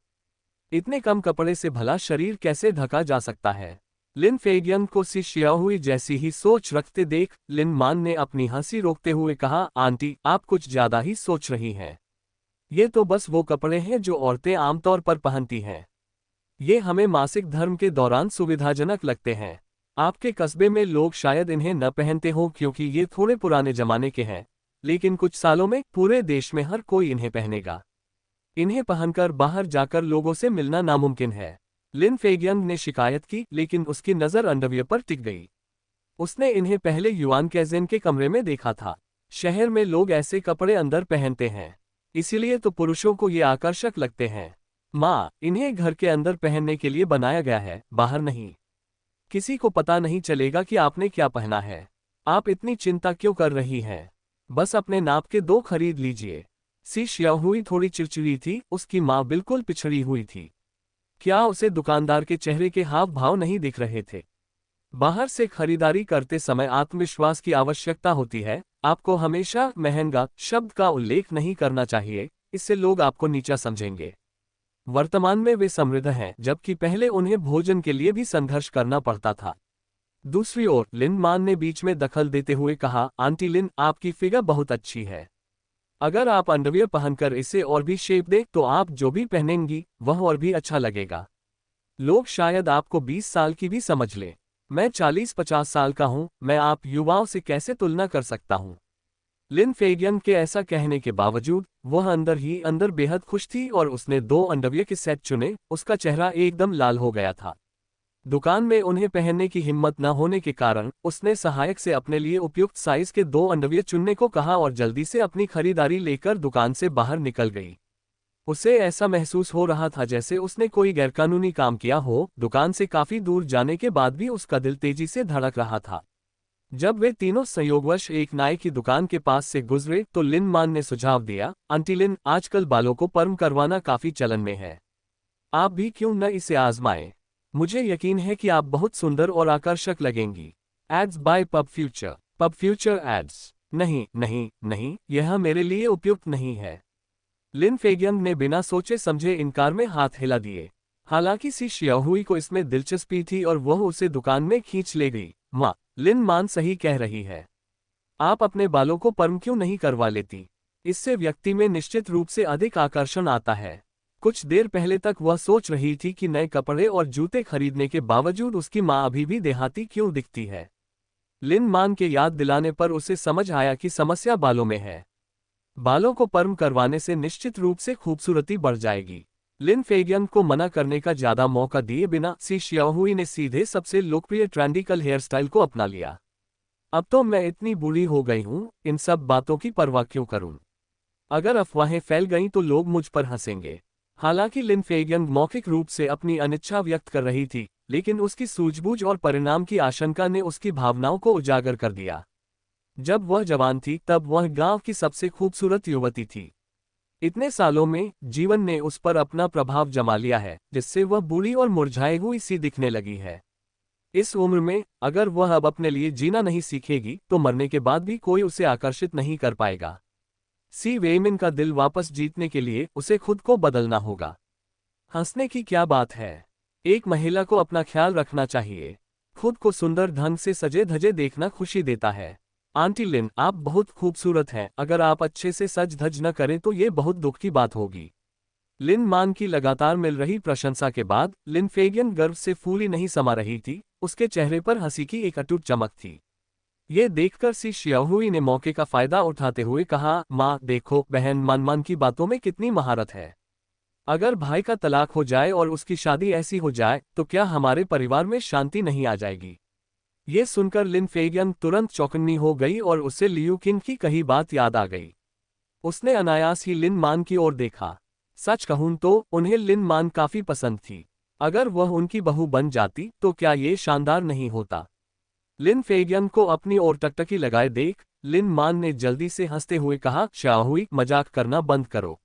इतने कम कपड़े से भला शरीर कैसे ढका जा सकता है? लिन फेगियन को सी श्याओहुई जैसी ही सोच रखते देख लिन मान ने अपनी हंसी रोकते हुए कहा, आंटी आप कुछ ज्यादा ही सोच रही हैं। ये तो बस वो कपड़े हैं जो औरतें आमतौर पर पहनती हैं। ये हमें मासिक धर्म के दौरान सुविधाजनक लगते हैं। आपके कस्बे में लोग शायद इन्हें न पहनते हो क्योंकि ये थोड़े पुराने जमाने के हैं, लेकिन कुछ सालों में पूरे देश में हर कोई इन्हें पहनेगा। इन्हें पहनकर बाहर जाकर लोगों से मिलना नामुमकिन है। लिन फेगियन ने शिकायत की, लेकिन उसकी नज़र अंडरवियर पर टिक गई। उसने इन्हें पहले युआन कैजेन के कमरे में देखा था। शहर में लोग ऐसे कपड़े अंदर पहनते हैं, इसीलिए तो पुरुषों को ये आकर्षक लगते हैं। माँ, इन्हें घर के अंदर पहनने के लिए बनाया गया है, बाहर नहीं। किसी को पता नहीं चलेगा कि आपने क्या पहना है। आप इतनी चिंता क्यों कर रही हैं? बस अपने नाप के 2 खरीद लीजिए। सी श्याओहुई थोड़ी चिड़चिड़ी थी, उसकी माँ बिल्कुल पिछड़ी हुई थी। क्या उसे दुकानदार के चेहरे के हाव भाव नहीं दिख रहे थे? बाहर से खरीदारी करते समय आत्मविश्वास की आवश्यकता होती है। आपको हमेशा महंगा शब्द का उल्लेख नहीं करना चाहिए, इससे लोग आपको नीचा समझेंगे। वर्तमान में वे समृद्ध हैं, जबकि पहले उन्हें भोजन के लिए भी संघर्ष करना पड़ता था। दूसरी ओर लिन मान ने बीच में दखल देते हुए कहा, आंटी लिन, आपकी फिगर बहुत अच्छी है। अगर आप अंडरवियर पहनकर इसे और भी शेप दें तो आप जो भी पहनेंगी वह और भी अच्छा लगेगा। लोग शायद आपको 20 साल की भी समझ लें। मैं 40-50 साल का हूं, मैं आप युवाओं से कैसे तुलना कर सकता हूं। लिन फेगियन के ऐसा कहने के बावजूद वह अंदर ही अंदर बेहद खुश थी और उसने 2 अंडरवियर के सेट चुने। उसका चेहरा एकदम लाल हो गया था। दुकान में उन्हें पहनने की हिम्मत न होने के कारण उसने सहायक से अपने लिए उपयुक्त साइज के 2 अंडरवियर चुनने को कहा और जल्दी से अपनी खरीदारी लेकर दुकान से बाहर निकल गई। उसे ऐसा महसूस हो रहा था जैसे उसने कोई गैरकानूनी काम किया हो। दुकान से काफी दूर जाने के बाद भी उसका दिल तेजी से धड़क रहा था। जब वे तीनों संयोगवश एक नाई की दुकान के पास से गुजरे तो लिन मान ने सुझाव दिया, आंटी लिन, आजकल बालों को पर्म करवाना काफी चलन में है। आप भी क्यों न इसे आजमाएं। मुझे यकीन है कि आप बहुत सुंदर और आकर्षक लगेंगी। Ads by pub future. Pub future ads. नहीं नहीं नहीं, यह मेरे लिए उपयुक्त नहीं है। लिन फेगियन ने बिना सोचे समझे इनकार में हाथ हिला दिए। हालांकि सी शियाहुई को इसमें दिलचस्पी थी और वह उसे दुकान में खींच ले गई। माँ, लिन मान सही कह रही है। आप अपने बालों को पर्म क्यों नहीं करवा लेती? इससे व्यक्ति में निश्चित रूप से अधिक आकर्षण आता है। कुछ देर पहले तक वह सोच रही थी कि नए कपड़े और जूते खरीदने के बावजूद उसकी माँ अभी भी देहाती क्यों दिखती है। लिन मान के याद दिलाने पर उसे समझ आया कि समस्या बालों में है। बालों को पर्म करवाने से निश्चित रूप से खूबसूरती बढ़ जाएगी। लिन फेगियन को मना करने का ज्यादा मौका दिए बिना सी शियाहुई ने सीधे सबसे लोकप्रिय ट्रेंडिकल हेयर स्टाइल को अपना लिया। अब तो मैं इतनी बूढ़ी हो गई हूं, इन सब बातों की परवाह क्यों करूं? अगर अफवाहें फैल गईं तो लोग मुझ पर हंसेंगे। हालांकि लिन फेगियन मौखिक रूप से अपनी अनिच्छा व्यक्त कर रही थी, लेकिन उसकी सूझबूझ और परिणाम की आशंका ने उसकी भावनाओं को उजागर कर दिया। जब वह जवान थी तब वह गांव की सबसे खूबसूरत युवती थी। इतने सालों में जीवन ने उस पर अपना प्रभाव जमा लिया है, जिससे वह बूढ़ी और मुरझाई हुई सी दिखने लगी है। इस उम्र में अगर वह अब अपने लिए जीना नहीं सीखेगी तो मरने के बाद भी कोई उसे आकर्षित नहीं कर पाएगा। सी वेइमिन का दिल वापस जीतने के लिए उसे खुद को बदलना होगा। हंसने की क्या बात है? एक महिला को अपना ख्याल रखना चाहिए। खुद को सुंदर ढंग से सजे धजे देखना खुशी देता है। आंटी लिन, आप बहुत खूबसूरत हैं। अगर आप अच्छे से सज धज न करें तो ये बहुत दुख की बात होगी। लिन मान की लगातार मिल रही प्रशंसा के बाद लिन फेगियन गर्व से फूली नहीं समा रही थी। उसके चेहरे पर हंसी की एक अटूट चमक थी। ये देखकर सी शियाहुई ने मौके का फायदा उठाते हुए कहा, माँ देखो, बहन मान की बातों में कितनी महारत है। अगर भाई का तलाक हो जाए और उसकी शादी ऐसी हो जाए तो क्या हमारे परिवार में शांति नहीं आ जाएगी? ये सुनकर लिन फेगियन तुरंत चौकन्नी हो गई और उसे लियू किंग की कही बात याद आ गई। उसने अनायास ही लिन मान की ओर देखा। सच कहूं तो उन्हें लिन मान काफी पसंद थी। अगर वह उनकी बहू बन जाती तो क्या ये शानदार नहीं होता? लिन फेगियन को अपनी ओर टकटकी लगाए देख लिन मान ने जल्दी से हंसते हुए कहा, शाहुई, मजाक करना बंद करो।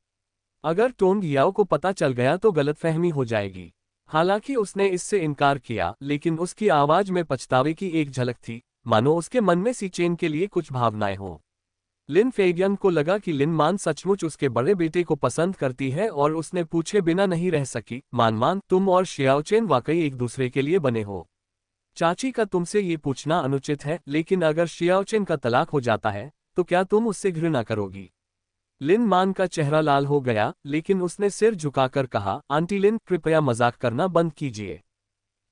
अगर टोंग याओ को पता चल गया तो गलतफहमी हो जाएगी। हालांकि उसने इससे इनकार किया, लेकिन उसकी आवाज में पछतावे की एक झलक थी, मानो उसके मन में सी चेन के लिए कुछ भावनाएं हों। लिन फेगियन को लगा कि लिन मान सचमुच उसके बड़े बेटे को पसंद करती है और उसने पूछे बिना नहीं रह सकी, मान, तुम और शियाओचेन वाकई एक दूसरे के लिए बने हो? चाची का तुमसे ये पूछना अनुचित है, लेकिन अगर शियाओचेन का तलाक हो जाता है तो क्या तुम उससे घृणा करोगी? लिन मान का चेहरा लाल हो गया, लेकिन उसने सिर झुकाकर कहा, आंटी लिन, कृपया मजाक करना बंद कीजिए।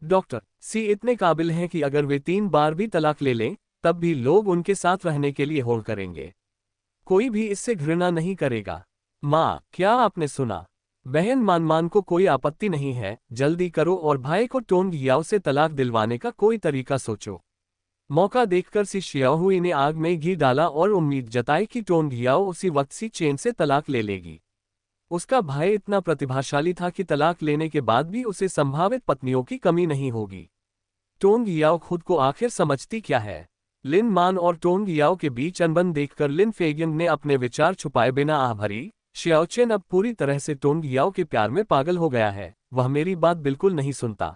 डॉक्टर सी इतने काबिल हैं कि अगर वे 3 बार भी तलाक ले लें तब भी लोग उनके साथ रहने के लिए होड़ करेंगे। कोई भी इससे घृणा नहीं करेगा। माँ, क्या आपने सुना? बहन मान को कोई आपत्ति नहीं है, जल्दी करो और भाई को टोंग याओ से तलाक दिलवाने का कोई तरीका सोचो। मौका देखकर सी शियाहुई ने आग में घी डाला और उम्मीद जताई कि टोंग याओ उसी वक्त सी चेन से तलाक ले लेगी। उसका भाई इतना प्रतिभाशाली था कि तलाक लेने के बाद भी उसे संभावित पत्नियों की कमी नहीं होगी। टोंग याओ खुद को आखिर समझती क्या है? लिन मान और टोंग याओ के बीच अनबन देखकर लिन फेगियन ने अपने विचार छुपाए बिना आह भरी, शियाओचेन अब पूरी तरह से टोंग याओ के प्यार में पागल हो गया है। वह मेरी बात बिल्कुल नहीं सुनता।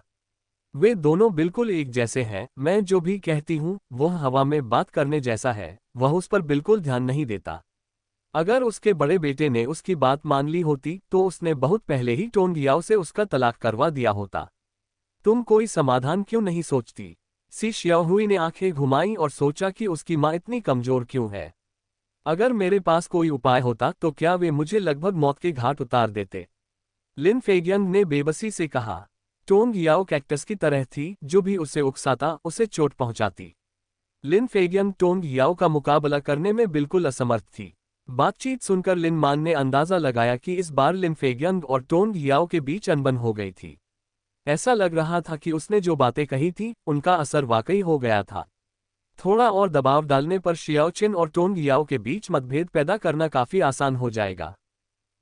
वे दोनों बिल्कुल एक जैसे हैं। मैं जो भी कहती हूँ वह हवा में बात करने जैसा है। वह उस पर बिल्कुल ध्यान नहीं देता। अगर उसके बड़े बेटे ने उसकी बात मान ली होती तो उसने बहुत पहले ही टोंग याओ से उसका तलाक करवा दिया होता। तुम कोई समाधान क्यों नहीं सोचती? सी श्याओहुई ने आंखें घुमाई और सोचा कि उसकी माँ इतनी कमजोर क्यों है। अगर मेरे पास कोई उपाय होता तो क्या वे मुझे लगभग मौत के घाट उतार देते? लिन फेगियंग ने बेबसी से कहा। टोंग याओ कैक्टस की तरह थी, जो भी उसे उकसाता उसे चोट पहुंचाती। लिन फेगियंग टोंग याओ का मुकाबला करने में बिल्कुल असमर्थ थी। बातचीत सुनकर लिन मान ने अंदाजा लगाया कि इस बार लिन फेगियंग और टोंग याओ के बीच अनबन हो गई थी। ऐसा लग रहा था कि उसने जो बातें कही थी उनका असर वाकई हो गया था। थोड़ा और दबाव डालने पर शियाओचिन और टोंग याओ के बीच मतभेद पैदा करना काफी आसान हो जाएगा।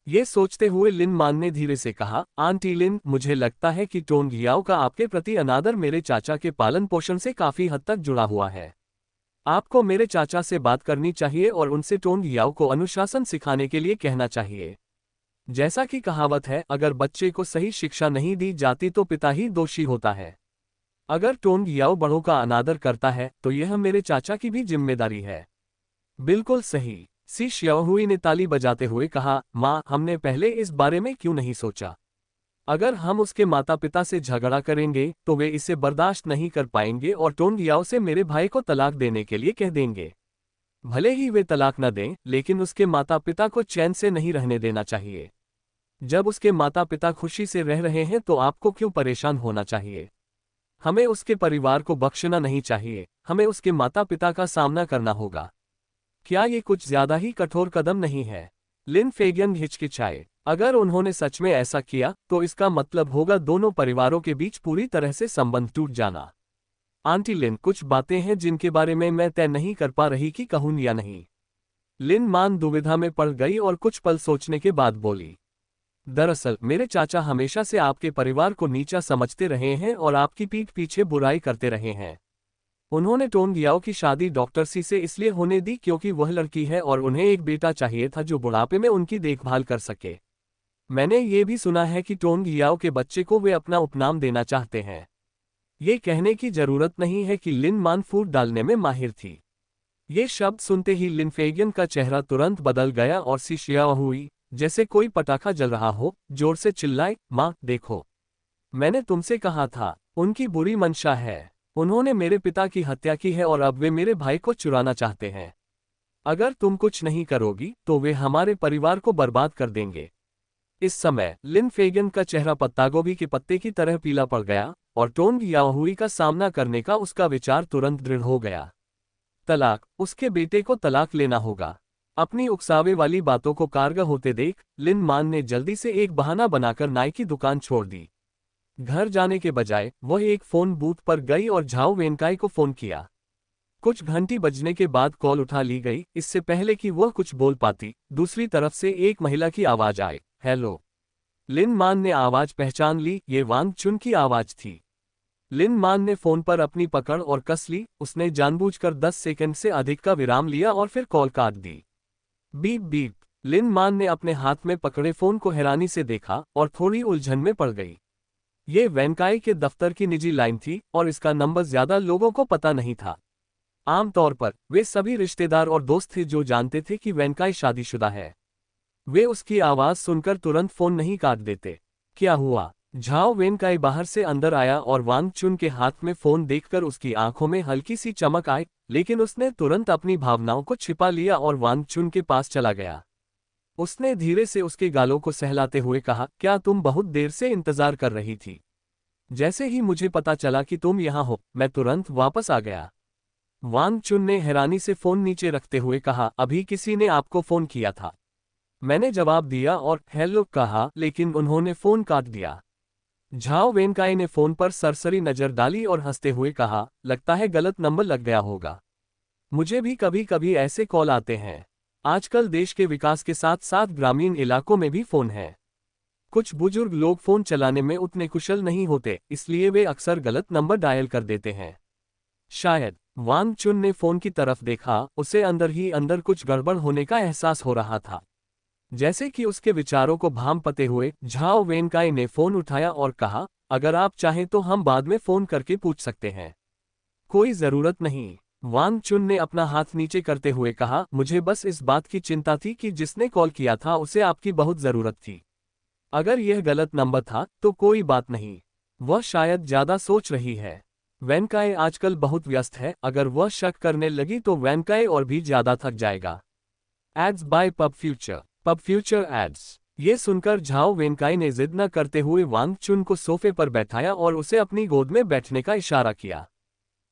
ये सोचते हुए लिन मान ने धीरे से कहा, आंटी लिन, मुझे लगता है कि टोंग याओ का आपके प्रति अनादर मेरे चाचा के पालन पोषण से काफी हद तक जुड़ा हुआ है। आपको मेरे चाचा से बात करनी चाहिए और उनसे टोंग याओ को अनुशासन सिखाने के लिए कहना चाहिए। जैसा कि कहावत है, अगर बच्चे को सही शिक्षा नहीं दी जाती तो पिता ही दोषी होता है। अगर टोंग याओ बड़ों का अनादर करता है तो यह मेरे चाचा की भी जिम्मेदारी है। बिल्कुल सही, सी श्याओहुई ने ताली बजाते हुए कहा, माँ, हमने पहले इस बारे में क्यों नहीं सोचा? अगर हम उसके माता पिता से झगड़ा करेंगे तो वे इसे बर्दाश्त नहीं कर पाएंगे और टोंग याओ से मेरे भाई को तलाक देने के लिए कह देंगे। भले ही वे तलाक न दें, लेकिन उसके माता पिता को चैन से नहीं रहने देना चाहिए। जब उसके माता पिता खुशी से रह रहे हैं तो आपको क्यों परेशान होना चाहिए? हमें उसके परिवार को बख्शना नहीं चाहिए, हमें उसके माता पिता का सामना करना होगा। क्या ये कुछ ज्यादा ही कठोर कदम नहीं है? लिन फेगियन हिचकिचाए। अगर उन्होंने सच में ऐसा किया तो इसका मतलब होगा दोनों परिवारों के बीच पूरी तरह से संबंध टूट जाना। आंटी लिन, कुछ बातें हैं जिनके बारे में मैं तय नहीं कर पा रही कि कहूं या नहीं। लिन मान दुविधा में पड़ गई और कुछ पल सोचने के बाद बोली, दरअसल मेरे चाचा हमेशा से आपके परिवार को नीचा समझते रहे हैं और आपकी पीठ पीछे बुराई करते रहे हैं। उन्होंने टोंग याओ की शादी डॉक्टर सी से इसलिए होने दी क्योंकि वह लड़की है और उन्हें एक बेटा चाहिए था जो बुढ़ापे में उनकी देखभाल कर सके। मैंने ये भी सुना है कि टोंग याओ के बच्चे को वे अपना उपनाम देना चाहते हैं। ये कहने की जरूरत नहीं है कि लिन मान फूट डालने में माहिर थी। ये शब्द सुनते ही लिन फेगियन का चेहरा तुरंत बदल गया और सी श्याओहुई, जैसे कोई पटाखा जल रहा हो, जोर से चिल्लाए, माँ, देखो, मैंने तुमसे कहा था, उनकी बुरी मंशा है। उन्होंने मेरे पिता की हत्या की है और अब वे मेरे भाई को चुराना चाहते हैं। अगर तुम कुछ नहीं करोगी तो वे हमारे परिवार को बर्बाद कर देंगे। इस समय लिन फेगियन का चेहरा पत्तागोभी के पत्ते की तरह पीला पड़ गया और टोंग याओहुई का सामना करने का उसका विचार तुरंत दृढ़ हो गया। तलाक, उसके बेटे को तलाक लेना होगा। अपनी उकसावे वाली बातों को कारगर होते देख लिन मान ने जल्दी से एक बहाना बनाकर नाई की दुकान छोड़ दी। घर जाने के बजाय वह एक फोन बूथ पर गई और झाओ वेनकाई को फोन किया। कुछ घंटी बजने के बाद कॉल उठा ली गई। इससे पहले कि वह कुछ बोल पाती, दूसरी तरफ से एक महिला की आवाज आए, हेलो। लिन मान ने आवाज पहचान ली, ये वांग चुन की आवाज थी। लिन मान ने फोन पर अपनी पकड़ और कस ली। उसने जानबूझकर 10 सेकंड से अधिक का विराम लिया और फिर कॉल काट दी। Beep beep. लिन मान ने अपने हाथ में पकड़े फोन को हैरानी से देखा और थोड़ी उलझन में पड़ गई। ये वेनकाई के दफ्तर की निजी लाइन थी और इसका नंबर ज्यादा लोगों को पता नहीं था। आमतौर पर वे सभी रिश्तेदार और दोस्त थे जो जानते थे कि वेनकाई शादीशुदा है। वे उसकी आवाज सुनकर तुरंत फोन नहीं काट देते। क्या हुआ? झाओ वेनकाई बाहर से अंदर आया और वांग चुन के हाथ में फोन देखकर उसकी आंखों में हल्की सी चमक आई, लेकिन उसने तुरंत अपनी भावनाओं को छिपा लिया और वांग चुन के पास चला गया। उसने धीरे से उसके गालों को सहलाते हुए कहा, क्या तुम बहुत देर से इंतजार कर रही थी? जैसे ही मुझे पता चला कि तुम यहाँ हो, मैं तुरंत वापस आ गया। वांग चुन ने हैरानी से फोन नीचे रखते हुए कहा, अभी किसी ने आपको फोन किया था। मैंने जवाब दिया और हेलो कहा, लेकिन उन्होंने फोन काट दिया। झाओ वेनकाई ने फोन पर सरसरी नजर डाली और हंसते हुए कहा, लगता है गलत नंबर लग गया होगा। मुझे भी कभी कभी ऐसे कॉल आते हैं। आजकल देश के विकास के साथ साथ ग्रामीण इलाकों में भी फोन है। कुछ बुजुर्ग लोग फोन चलाने में उतने कुशल नहीं होते, इसलिए वे अक्सर गलत नंबर डायल कर देते हैं। शायद। वांग चुन ने फोन की तरफ देखा। उसे अंदर ही अंदर कुछ गड़बड़ होने का एहसास हो रहा था। जैसे कि उसके विचारों को भांपते हुए झाओ वेनकाई ने फोन उठाया और कहा, अगर आप चाहें तो हम बाद में फोन करके पूछ सकते हैं। कोई जरूरत नहीं। वांग चुन ने अपना हाथ नीचे करते हुए कहा, मुझे बस इस बात की चिंता थी कि जिसने कॉल किया था उसे आपकी बहुत जरूरत थी। अगर यह गलत नंबर था तो कोई बात नहीं। वह शायद ज्यादा सोच रही है। वेनकाए आजकल बहुत व्यस्त है, अगर वह शक करने लगी तो वेनकाए और भी ज्यादा थक जाएगा। Ads by pub future. Pub future ads. ये सुनकर झाओ वेनकाई ने जिद न करते हुए वांग चुन को सोफे पर बैठाया और उसे अपनी गोद में बैठने का इशारा किया।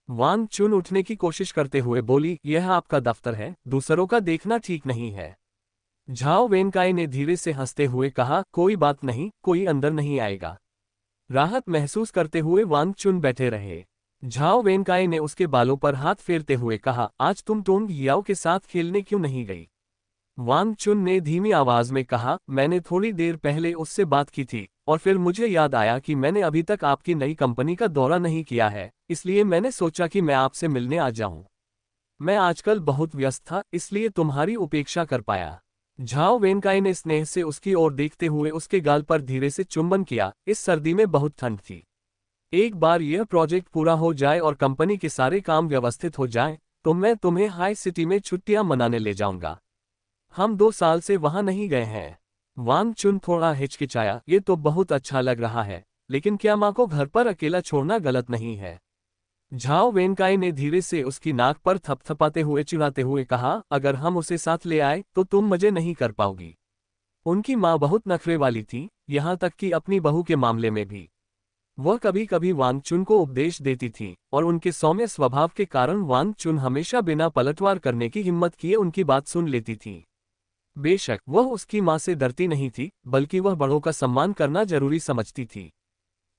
वांग चुन उठने की कोशिश करते हुए बोली, यह आपका दफ्तर है, दूसरों का देखना ठीक नहीं है। झाओ वेनकाई ने धीरे से हंसते हुए कहा, कोई बात नहीं, कोई अंदर नहीं आएगा। राहत महसूस करते हुए वांग चुन बैठे रहे। झाओ वेनकाई ने उसके बालों पर हाथ फेरते हुए कहा, आज तुम टोंग याओ के साथ खेलने क्यों नहीं गई? वांग चुन ने धीमी आवाज में कहा, मैंने थोड़ी देर पहले उससे बात की थी और फिर मुझे याद आया कि मैंने अभी तक आपकी नई कंपनी का दौरा नहीं किया है, इसलिए मैंने सोचा कि मैं आपसे मिलने आ जाऊं। मैं आजकल बहुत व्यस्त था, इसलिए तुम्हारी उपेक्षा कर पाया। झाओ वेनकाई ने स्नेह से उसकी ओर देखते हुए उसके गाल पर धीरे से चुंबन किया। इस सर्दी में बहुत ठंड थी। एक बार यह प्रोजेक्ट पूरा हो जाए और कंपनी के सारे काम व्यवस्थित हो जाएं, तो मैं तुम्हें हाई सिटी में छुट्टियां मनाने ले जाऊंगा। हम 2 साल से वहां नहीं गए हैं। वांग चुन थोड़ा हिचकिचाया, ये तो बहुत अच्छा लग रहा है, लेकिन क्या माँ को घर पर अकेला छोड़ना गलत नहीं है? झाओ वेनकाई ने धीरे से उसकी नाक पर थपथपाते हुए चिढ़ाते हुए कहा, अगर हम उसे साथ ले आए तो तुम मजे नहीं कर पाओगी। उनकी माँ बहुत नखरे वाली थी, यहाँ तक कि अपनी बहू के मामले में भी। वह कभी कभी वांग चुन को उपदेश देती थी और उनके सौम्य स्वभाव के कारण वांग चुन हमेशा बिना पलटवार करने की हिम्मत किए उनकी बात सुन लेती थी। बेशक वह उसकी माँ से डरती नहीं थी, बल्कि वह बड़ों का सम्मान करना जरूरी समझती थी।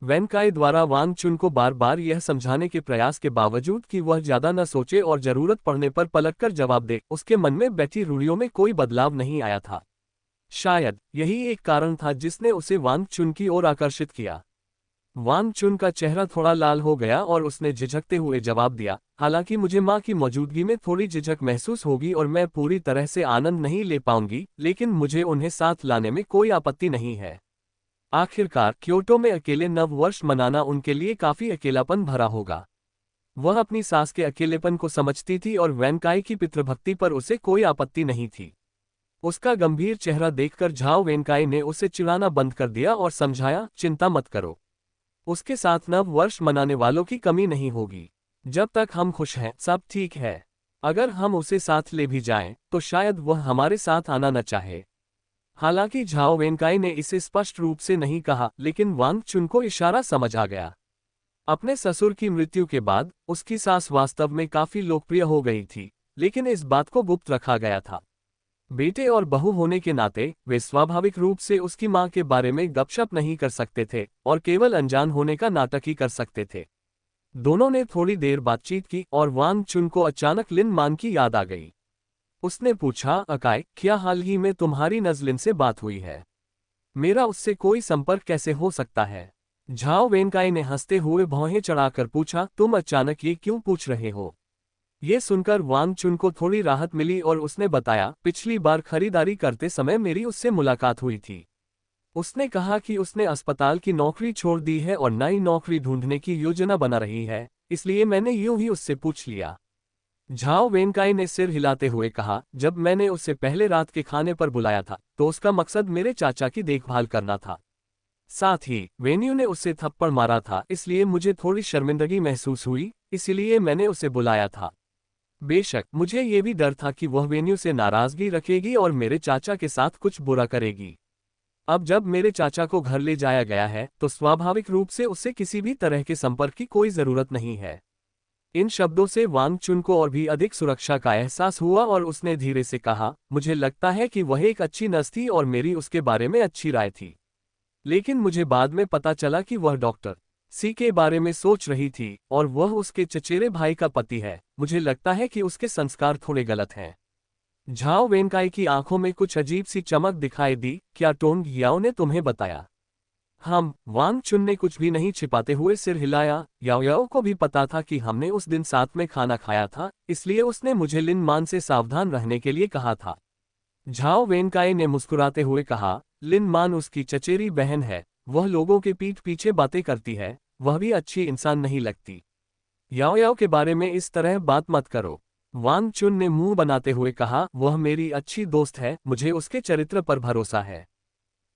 वेनकाई द्वारा वांग चुन को बार बार यह समझाने के प्रयास के बावजूद कि वह ज्यादा न सोचे और जरूरत पड़ने पर पलटकर जवाब दे, उसके मन में बैठी रूढ़ियों में कोई बदलाव नहीं आया था। शायद यही एक कारण था जिसने उसे वांग चुन की ओर आकर्षित किया। वांग चुन का चेहरा थोड़ा लाल हो गया और उसने झिझकते हुए जवाब दिया, हालांकि मुझे माँ की मौजूदगी में थोड़ी झिझक महसूस होगी और मैं पूरी तरह से आनंद नहीं ले पाऊंगी, लेकिन मुझे उन्हें साथ लाने में कोई आपत्ति नहीं है। आखिरकार क्योटो में अकेले नव वर्ष मनाना उनके लिए काफी अकेलापन भरा होगा। वह अपनी सास के अकेलेपन को समझती थी और वेनकाई की पितृभक्ति पर उसे कोई आपत्ति नहीं थी। उसका गंभीर चेहरा देखकर झाओ वेनकाई ने उसे चिढ़ाना बंद कर दिया और समझाया, चिंता मत करो, उसके साथ नव वर्ष मनाने वालों की कमी नहीं होगी। जब तक हम खुश हैं सब ठीक है। अगर हम उसे साथ ले भी जाएं, तो शायद वह हमारे साथ आना न चाहे। हालांकि झाओ वेनकाई ने इसे स्पष्ट रूप से नहीं कहा, लेकिन वांग चुन को इशारा समझ आ गया। अपने ससुर की मृत्यु के बाद उसकी सास वास्तव में काफी लोकप्रिय हो गई थी, लेकिन इस बात को गुप्त रखा गया था। बेटे और बहू होने के नाते वे स्वाभाविक रूप से उसकी मां के बारे में गपशप नहीं कर सकते थे और केवल अनजान होने का नाटक ही कर सकते थे। दोनों ने थोड़ी देर बातचीत की और वांग चुन को अचानक लिन मान की याद आ गई। उसने पूछा, अकाई, क्या हाल ही में तुम्हारी नजलिन से बात हुई है? मेरा उससे कोई संपर्क कैसे हो सकता है? झाओ वेनकाई ने हंसते हुए भौहें चढ़ाकर पूछा, तुम अचानक ये क्यों पूछ रहे हो? ये सुनकर वांग चुन को थोड़ी राहत मिली और उसने बताया, पिछली बार खरीदारी करते समय मेरी उससे मुलाकात हुई थी। उसने कहा कि उसने अस्पताल की नौकरी छोड़ दी है और नई नौकरी ढूंढने की योजना बना रही है, इसलिए मैंने यूं ही उससे पूछ लिया। झाओ वेनकाई ने सिर हिलाते हुए कहा, जब मैंने उसे पहले रात के खाने पर बुलाया था तो उसका मकसद मेरे चाचा की देखभाल करना था। साथ ही वेन्यू ने उसे थप्पड़ मारा था, इसलिए मुझे थोड़ी शर्मिंदगी महसूस हुई, इसीलिए मैंने उसे बुलाया था। बेशक मुझे ये भी डर था कि वह वेन्यू से नाराजगी रखेगी और मेरे चाचा के साथ कुछ बुरा करेगी। अब जब मेरे चाचा को घर ले जाया गया है तो स्वाभाविक रूप से उससे किसी भी तरह के संपर्क की कोई जरूरत नहीं है। इन शब्दों से वांग चुन को और भी अधिक सुरक्षा का एहसास हुआ और उसने धीरे से कहा, मुझे लगता है कि वह एक अच्छी नर्स थी और मेरी उसके बारे में अच्छी राय थी, लेकिन मुझे बाद में पता चला कि वह डॉक्टर सी के बारे में सोच रही थी और वह उसके चचेरे भाई का पति है। मुझे लगता है कि उसके संस्कार थोड़े गलत हैं। झाओ वेनकाई की आंखों में कुछ अजीब सी चमक दिखाई दी, क्या टोंग याओ ने तुम्हें बताया? वांग चुन ने कुछ भी नहीं छिपाते हुए सिर हिलाया। याओ याओ को भी पता था कि हमने उस दिन साथ में खाना खाया था, इसलिए उसने मुझे लिन मान से सावधान रहने के लिए कहा था। झाओ वेनकाई ने मुस्कुराते हुए कहा, लिन मान उसकी चचेरी बहन है, वह लोगों के पीठ पीछे बातें करती है, वह भी अच्छी इंसान नहीं लगती। याओ याओ के बारे में इस तरह बात मत करो। वांग चुन ने मुंह बनाते हुए कहा, वह मेरी अच्छी दोस्त है, मुझे उसके चरित्र पर भरोसा है।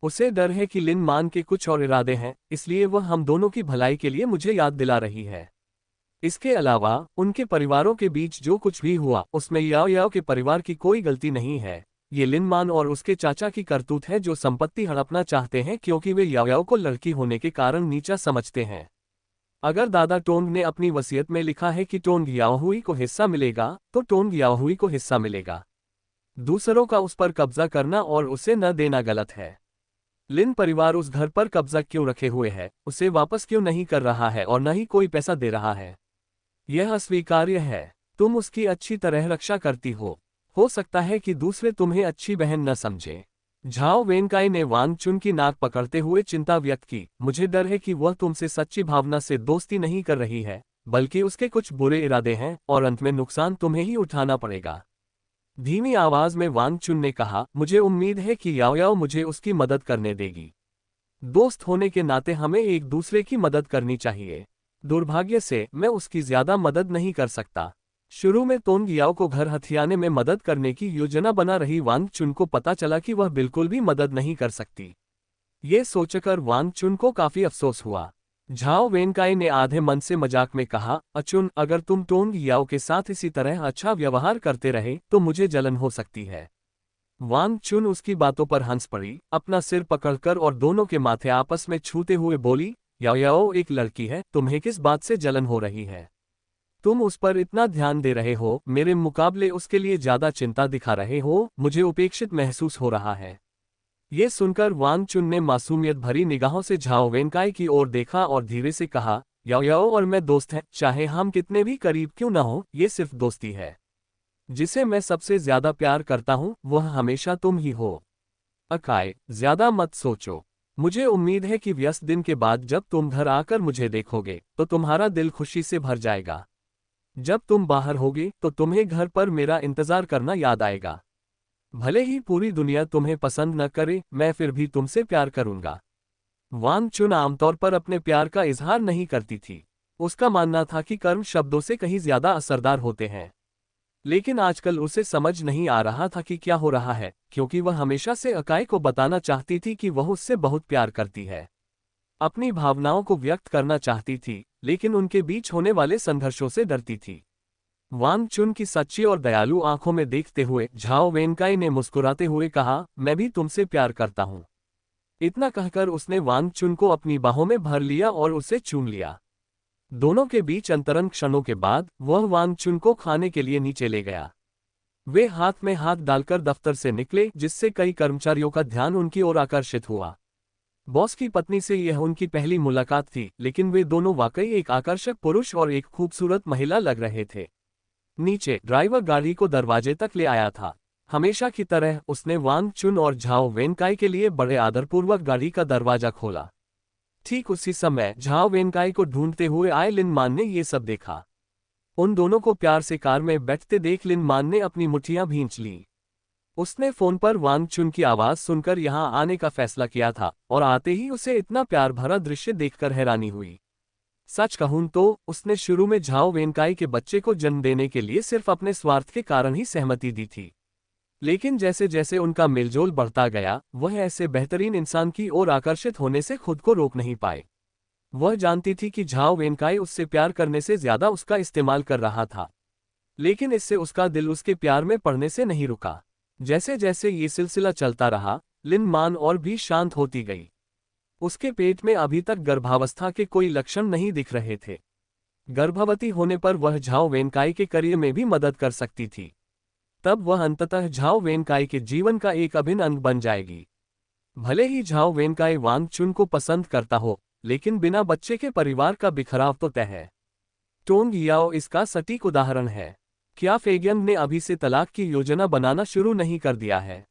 उसे डर है कि लिन मान के कुछ और इरादे हैं, इसलिए वह हम दोनों की भलाई के लिए मुझे याद दिला रही है। इसके अलावा उनके परिवारों के बीच जो कुछ भी हुआ उसमें याओ याओ के परिवार की कोई गलती नहीं है। ये लिन मान और उसके चाचा की करतूत है जो संपत्ति हड़पना चाहते हैं क्योंकि वे याओ याओ को लड़की होने के कारण नीचा समझते हैं। अगर दादा टोंग ने अपनी वसीयत में लिखा है कि टोंग याओहुई को हिस्सा मिलेगा, तो टोंग याओहुई को हिस्सा मिलेगा। दूसरों का उस पर कब्जा करना और उसे न देना गलत है। लिन परिवार उस घर पर कब्जा क्यों रखे हुए है, उसे वापस क्यों नहीं कर रहा है और न ही कोई पैसा दे रहा है? यह अस्वीकार्य है। तुम उसकी अच्छी तरह रक्षा करती हो सकता है कि दूसरे तुम्हें अच्छी बहन न समझे। झाओ वेनकाई ने वांग चुन की नाक पकड़ते हुए चिंता व्यक्त की, मुझे डर है कि वह तुमसे सच्ची भावना से दोस्ती नहीं कर रही है, बल्कि उसके कुछ बुरे इरादे हैं और अंत में नुकसान तुम्हें ही उठाना पड़ेगा। धीमी आवाज में वांग चुन ने कहा, मुझे उम्मीद है कि याओ याओ मुझे उसकी मदद करने देगी। दोस्त होने के नाते हमें एक दूसरे की मदद करनी चाहिए। दुर्भाग्य से मैं उसकी ज्यादा मदद नहीं कर सकता। शुरू में तोंग याओ को घर हथियाने में मदद करने की योजना बना रही वांग चुन को पता चला कि वह बिल्कुल भी मदद नहीं कर सकती। ये सोचकर वांग चुन को काफी अफसोस हुआ। झाओ वेनकाई ने आधे मन से मजाक में कहा, अचुन, अगर तुम टोंग याओ के साथ इसी तरह अच्छा व्यवहार करते रहे तो मुझे जलन हो सकती है। वांग चुन उसकी बातों पर हंस पड़ी, अपना सिर पकड़कर और दोनों के माथे आपस में छूते हुए बोली, याओ याओ एक लड़की है, तुम्हें किस बात से जलन हो रही है? तुम उस पर इतना ध्यान दे रहे हो, मेरे मुकाबले उसके लिए ज्यादा चिंता दिखा रहे हो, मुझे उपेक्षित महसूस हो रहा है। ये सुनकर वांग चुन ने मासूमियत भरी निगाहों से झाओ वेनकाई की ओर देखा और धीरे से कहा, याओ याओ और मैं दोस्त हैं, चाहे हम कितने भी करीब क्यों न हो, ये सिर्फ दोस्ती है। जिसे मैं सबसे ज्यादा प्यार करता हूं वह हमेशा तुम ही हो। अकाई, ज्यादा मत सोचो। मुझे उम्मीद है कि व्यस्त दिन के बाद जब तुम घर आकर मुझे देखोगे तो तुम्हारा दिल खुशी से भर जाएगा। जब तुम बाहर होगे तो तुम्हें घर पर मेरा इंतजार करना याद आएगा। भले ही पूरी दुनिया तुम्हें पसंद न करे, मैं फिर भी तुमसे प्यार करूंगा। वांग चुन आमतौर पर अपने प्यार का इजहार नहीं करती थी। उसका मानना था कि कर्म शब्दों से कहीं ज्यादा असरदार होते हैं। लेकिन आजकल उसे समझ नहीं आ रहा था कि क्या हो रहा है, क्योंकि वह हमेशा से अकाई को बताना चाहती थी कि वह उससे बहुत प्यार करती है। अपनी भावनाओं को व्यक्त करना चाहती थी, लेकिन उनके बीच होने वाले संघर्षों से डरती थी। वांग चुन की सच्ची और दयालु आंखों में देखते हुए झाओ वेनकाई ने मुस्कुराते हुए कहा, मैं भी तुमसे प्यार करता हूं। इतना कहकर उसने वांग चुन को अपनी बाहों में भर लिया और उसे चूम लिया। दोनों के बीच अंतरंग क्षणों के बाद वह वांग चुन को खाने के लिए नीचे ले गया। वे हाथ में हाथ डालकर दफ्तर से निकले, जिससे कई कर्मचारियों का ध्यान उनकी ओर आकर्षित हुआ। बॉस की पत्नी से यह उनकी पहली मुलाकात थी, लेकिन वे दोनों वाकई एक आकर्षक पुरुष और एक खूबसूरत महिला लग रहे थे। नीचे ड्राइवर गाड़ी को दरवाजे तक ले आया था। हमेशा की तरह उसने वांग चुन और झाओ वेनकाई के लिए बड़े आदरपूर्वक गाड़ी का दरवाजा खोला। ठीक उसी समय झाओ वेनकाई को ढूंढते हुए आए लिन मान ने ये सब देखा। उन दोनों को प्यार से कार में बैठते देख लिन मान ने अपनी मुट्ठियां भींच लीं। उसने फोन पर वांग चुन की आवाज सुनकर यहां आने का फैसला किया था और आते ही उसे इतना प्यार भरा दृश्य देखकर हैरानी हुई। सच कहूं तो उसने शुरू में झाओ वेनकाई के बच्चे को जन्म देने के लिए सिर्फ अपने स्वार्थ के कारण ही सहमति दी थी। लेकिन जैसे जैसे उनका मेलजोल बढ़ता गया, वह ऐसे बेहतरीन इंसान की ओर आकर्षित होने से खुद को रोक नहीं पाए। वह जानती थी कि झाओ वेनकाई उससे प्यार करने से ज्यादा उसका इस्तेमाल कर रहा था, लेकिन इससे उसका दिल उसके प्यार में पड़ने से नहीं रुका। जैसे जैसे ये सिलसिला चलता रहा, लिन मान और भी शांत होती गई। उसके पेट में अभी तक गर्भावस्था के कोई लक्षण नहीं दिख रहे थे। गर्भवती होने पर वह झाओ वेनकाई के करियर में भी मदद कर सकती थी। तब वह अंततः झाओ वेनकाई के जीवन का एक अभिन्न अंग बन जाएगी। भले ही झाओ वेनकाई वांग चुन को पसंद करता हो, लेकिन बिना बच्चे के परिवार का बिखराव तो तय है। टोंग याओ इसका सटीक उदाहरण है। क्या फेगियन ने अभी से तलाक की योजना बनाना शुरू नहीं कर दिया है?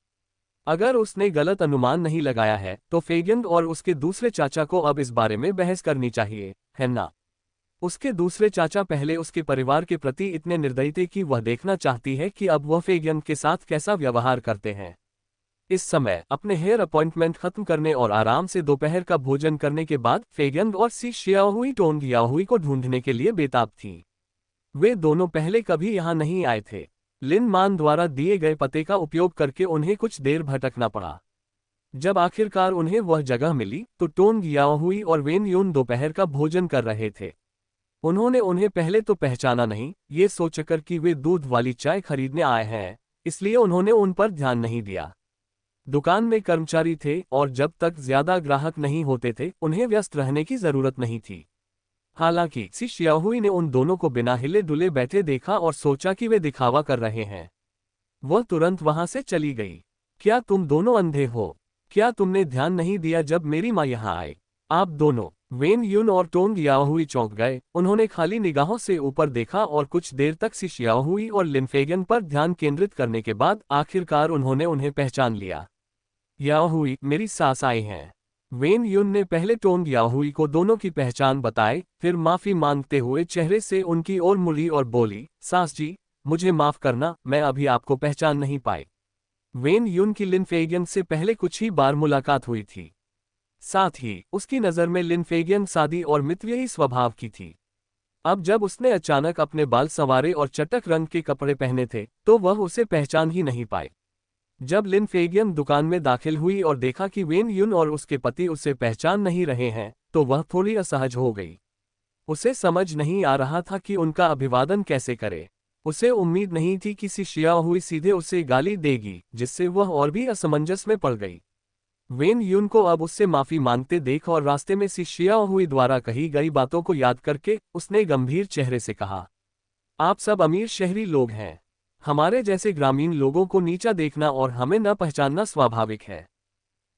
अगर उसने गलत अनुमान नहीं लगाया है तो फेगियन और उसके दूसरे चाचा को अब इस बारे में बहस करनी चाहिए, है ना? उसके दूसरे चाचा पहले उसके परिवार के प्रति इतने निर्दयी थे कि वह देखना चाहती है कि अब वह फेगियन के साथ कैसा व्यवहार करते हैं। इस समय अपने हेयर अपॉइंटमेंट खत्म करने और आराम से दोपहर का भोजन करने के बाद फेगियन और सी शियाओहुई टोंग याओहुई को ढूंढने के लिए बेताब थी। वे दोनों पहले कभी यहाँ नहीं आए थे। लिन मान द्वारा दिए गए पते का उपयोग करके उन्हें कुछ देर भटकना पड़ा। जब आखिरकार उन्हें वह जगह मिली तो टोंग याओहुई और वेन यून दोपहर का भोजन कर रहे थे। उन्होंने उन्हें पहले तो पहचाना नहीं, ये सोचकर कि वे दूध वाली चाय खरीदने आए हैं, इसलिए उन्होंने उन पर ध्यान नहीं दिया। दुकान में कर्मचारी थे और जब तक ज्यादा ग्राहक नहीं होते थे उन्हें व्यस्त रहने की जरूरत नहीं थी। हालांकि सी शियाहुई ने उन दोनों को बिना हिले डुले बैठे देखा और सोचा कि वे दिखावा कर रहे हैं। वह तुरंत वहां से चली गई। क्या तुम दोनों अंधे हो? क्या तुमने ध्यान नहीं दिया जब मेरी माँ यहाँ आए? आप दोनों। वेन यून और टोंग याओहुई चौंक गए। उन्होंने खाली निगाहों से ऊपर देखा और कुछ देर तक सी शियाहुई और लिनफेगन पर ध्यान केंद्रित करने के बाद आखिरकार उन्होंने उन्हें पहचान लिया। याओहुई, मेरी सास आई हैं। वेन यून ने पहले टोंग याओहुई को दोनों की पहचान बताई, फिर माफी मांगते हुए चेहरे से उनकी ओर मुड़ी और बोली, सास जी, मुझे माफ करना, मैं अभी आपको पहचान नहीं पाई। वेन यून की लिनफेगियन से पहले कुछ ही बार मुलाकात हुई थी। साथ ही उसकी नज़र में लिनफेगियन सादी और मितव्ययी स्वभाव की थी। अब जब उसने अचानक अपने बाल संवारे और चटक रंग के कपड़े पहने थे तो वह उसे पहचान ही नहीं पाई। जब लिनफेगियन दुकान में दाखिल हुई और देखा कि वेन यून और उसके पति उसे पहचान नहीं रहे हैं तो वह थोड़ी असहज हो गई। उसे समझ नहीं आ रहा था कि उनका अभिवादन कैसे करे। उसे उम्मीद नहीं थी कि सी शियाहुई सीधे उसे गाली देगी, जिससे वह और भी असमंजस में पड़ गई। वेन यून को अब उससे माफी मांगते देख और रास्ते में सी शियाहुई द्वारा कही गई बातों को याद करके उसने गंभीर चेहरे से कहा, आप सब अमीर शहरी लोग हैं। हमारे जैसे ग्रामीण लोगों को नीचा देखना और हमें न पहचानना स्वाभाविक है।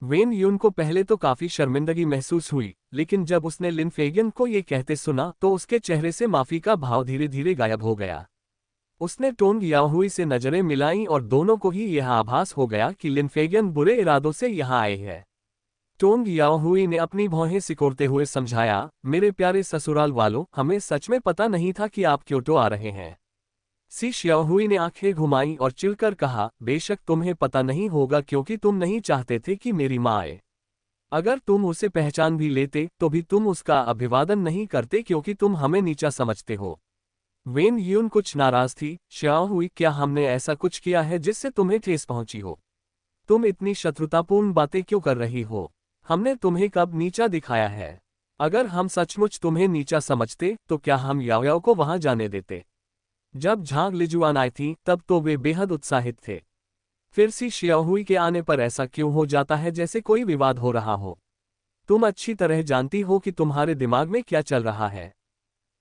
वेन यून को पहले तो काफी शर्मिंदगी महसूस हुई, लेकिन जब उसने लिनफेगियन को ये कहते सुना तो उसके चेहरे से माफी का भाव धीरे धीरे गायब हो गया। उसने टोंग याओहुई से नजरें मिलाईं और दोनों को ही यह आभास हो गया कि लिनफेगियन बुरे इरादों से यहाँ आए हैं। टोंग याओहुई ने अपनी भौहें सिकोड़ते हुए समझाया, मेरे प्यारे ससुराल वालों, हमें सच में पता नहीं था कि आप क्योटो आ रहे हैं। सी शियाहुई ने आंखें घुमाई और चिढ़कर कहा, बेशक तुम्हें पता नहीं होगा क्योंकि तुम नहीं चाहते थे कि मेरी माँ आए। अगर तुम उसे पहचान भी लेते तो भी तुम उसका अभिवादन नहीं करते क्योंकि तुम हमें नीचा समझते हो। वेन यून कुछ नाराज थी। शियाहुई, क्या हमने ऐसा कुछ किया है जिससे तुम्हें ठेस पहुंची हो? तुम इतनी शत्रुतापूर्ण बातें क्यों कर रही हो? हमने तुम्हें कब नीचा दिखाया है? अगर हम सचमुच तुम्हें नीचा समझते तो क्या हम याओयाओ को वहां जाने देते? जब झांग लिजुआन आई थी तब तो वे बेहद उत्साहित थे। फिर सी शियाहुई के आने पर ऐसा क्यों हो जाता है जैसे कोई विवाद हो रहा हो? तुम अच्छी तरह जानती हो कि तुम्हारे दिमाग में क्या चल रहा है।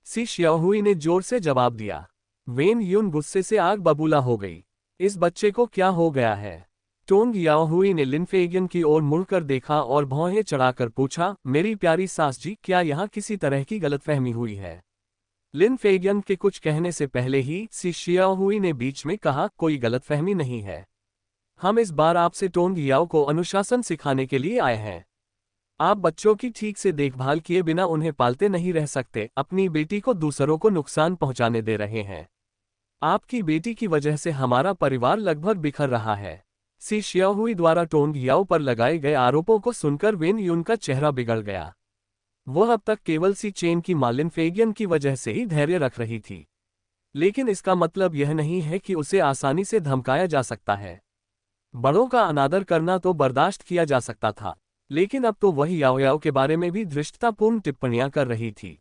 सी शियाहुई ने जोर से जवाब दिया। वेन यून गुस्से से आग बबूला हो गई। इस बच्चे को क्या हो गया है? टोंग याओहुई ने लिनफेगियन की ओर मुड़कर देखा और भौहें चढ़ाकर पूछा, मेरी प्यारी सास जी, क्या यहाँ किसी तरह की गलतफहमी हुई है? लिनफेगियन के कुछ कहने से पहले ही सी शियाहुई ने बीच में कहा, कोई गलतफहमी नहीं है। हम इस बार आपसे टोंग याओ को अनुशासन सिखाने के लिए आए हैं। आप बच्चों की ठीक से देखभाल किए बिना उन्हें पालते नहीं रह सकते, अपनी बेटी को दूसरों को नुकसान पहुंचाने दे रहे हैं। आपकी बेटी की वजह से हमारा परिवार लगभग बिखर रहा है। सी शियाहुई द्वारा टोंग याओ पर लगाए गए आरोपों को सुनकर वेन यून का चेहरा बिगड़ गया। वह अब तक केवल सी चेन की माँ लिनफेगियन की वजह से ही धैर्य रख रही थी, लेकिन इसका मतलब यह नहीं है कि उसे आसानी से धमकाया जा सकता है। बड़ों का अनादर करना तो बर्दाश्त किया जा सकता था, लेकिन अब तो वह याओयाओ के बारे में भी धृष्टतापूर्ण टिप्पणियां कर रही थी।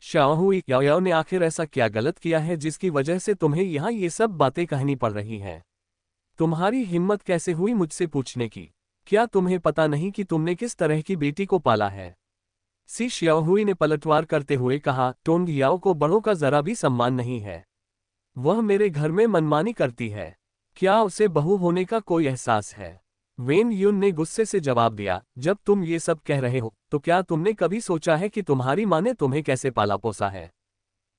शियाहुई, याओयाओ ने आखिर ऐसा क्या गलत किया है जिसकी वजह से तुम्हें यहाँ ये सब बातें कहनी पड़ रही हैं? तुम्हारी हिम्मत कैसे हुई मुझसे पूछने की? क्या तुम्हें पता नहीं कि तुमने किस तरह की बेटी को पाला है? सी शियाहुई ने पलटवार करते हुए कहा, टोंग याओ को बड़ों का जरा भी सम्मान नहीं है। वह मेरे घर में मनमानी करती है। क्या उसे बहू होने का कोई एहसास है? वेन यून ने गुस्से से जवाब दिया, जब तुम ये सब कह रहे हो तो क्या तुमने कभी सोचा है कि तुम्हारी माँ ने तुम्हें कैसे पाला पोसा है?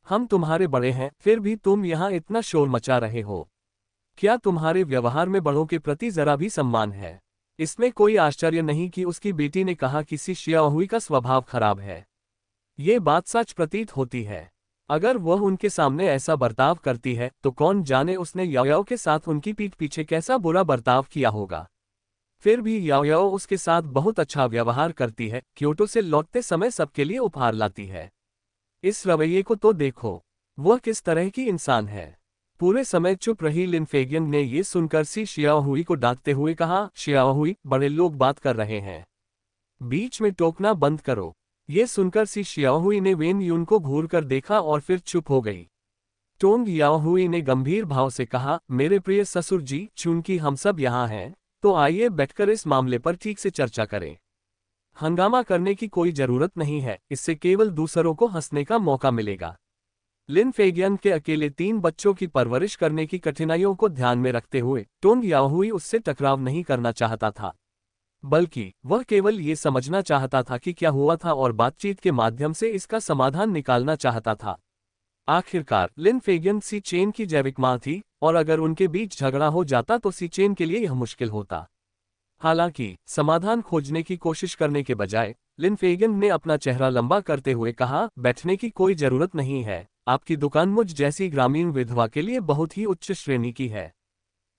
हम तुम्हारे बड़े हैं, फिर भी तुम यहाँ इतना शोर मचा रहे हो। क्या तुम्हारे व्यवहार में बड़ों के प्रति जरा भी सम्मान है? इसमें कोई आश्चर्य नहीं कि उसकी बेटी ने कहा कि सी शियाहुई का स्वभाव खराब है। ये बात सच प्रतीत होती है। अगर वह उनके सामने ऐसा बर्ताव करती है तो कौन जाने उसने याओयाओ के साथ उनकी पीठ पीछे कैसा बुरा बर्ताव किया होगा। फिर भी याओयाओ उसके साथ बहुत अच्छा व्यवहार करती है, क्योटो से लौटते समय सबके लिए उपहार लाती है। इस रवैये को तो देखो। वह किस तरह की इंसान है? पूरे समय चुप रही लिन फेगियन ने ये सुनकर सी शियाओहुई को डांटते हुए कहा, शियाओहुई, बड़े लोग बात कर रहे हैं, बीच में टोकना बंद करो। ये सुनकर सी शियाओहुई ने वेन यून को घूर कर देखा और फिर चुप हो गई। टोंग याओहुई ने गंभीर भाव से कहा, मेरे प्रिय ससुर जी, चूंकि हम सब यहाँ हैं, तो आइए बैठकर इस मामले पर ठीक से चर्चा करें। हंगामा करने की कोई जरूरत नहीं है, इससे केवल दूसरों को हंसने का मौका मिलेगा। लिन फेगियन के अकेले 3 बच्चों की परवरिश करने की कठिनाइयों को ध्यान में रखते हुए टोंग याओहुई उससे टकराव नहीं करना चाहता था, बल्कि वह केवल ये समझना चाहता था कि क्या हुआ था और बातचीत के माध्यम से इसका समाधान निकालना चाहता था। आखिरकार लिन फेगियन सी चेन की जैविक मां थी, और अगर उनके बीच झगड़ा हो जाता तो सी चेन के लिए यह मुश्किल होता। हालांकि समाधान खोजने की कोशिश करने के बजाय लिन फेगियन ने अपना चेहरा लंबा करते हुए कहा, बैठने की कोई जरूरत नहीं है, आपकी दुकान मुझ जैसी ग्रामीण विधवा के लिए बहुत ही उच्च श्रेणी की है।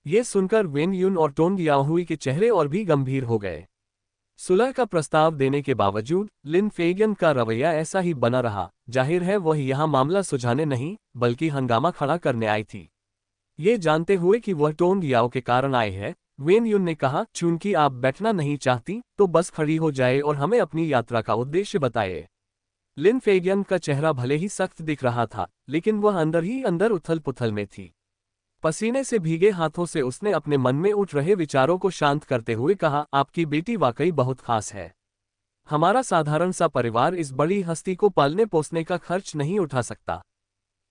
ये सुनकर वेन यून और टोंग याओहुई के चेहरे और भी गंभीर हो गए। सुलह का प्रस्ताव देने के बावजूद लिन फेगियन का रवैया ऐसा ही बना रहा। जाहिर है वह यहाँ मामला सुलझाने नहीं बल्कि हंगामा खड़ा करने आई थी। ये जानते हुए कि वह टोंग याओ के कारण आए हैं, वेन यून ने कहा, चूंकि आप बैठना नहीं चाहती तो बस खड़ी हो जाए और हमें अपनी यात्रा का उद्देश्य बताए। लिन फेगियन का चेहरा भले ही सख्त दिख रहा था, लेकिन वह अंदर ही अंदर उथल पुथल में थी। पसीने से भीगे हाथों से उसने अपने मन में उठ रहे विचारों को शांत करते हुए कहा, आपकी बेटी वाकई बहुत खास है। हमारा साधारण सा परिवार इस बड़ी हस्ती को पालने पोसने का खर्च नहीं उठा सकता।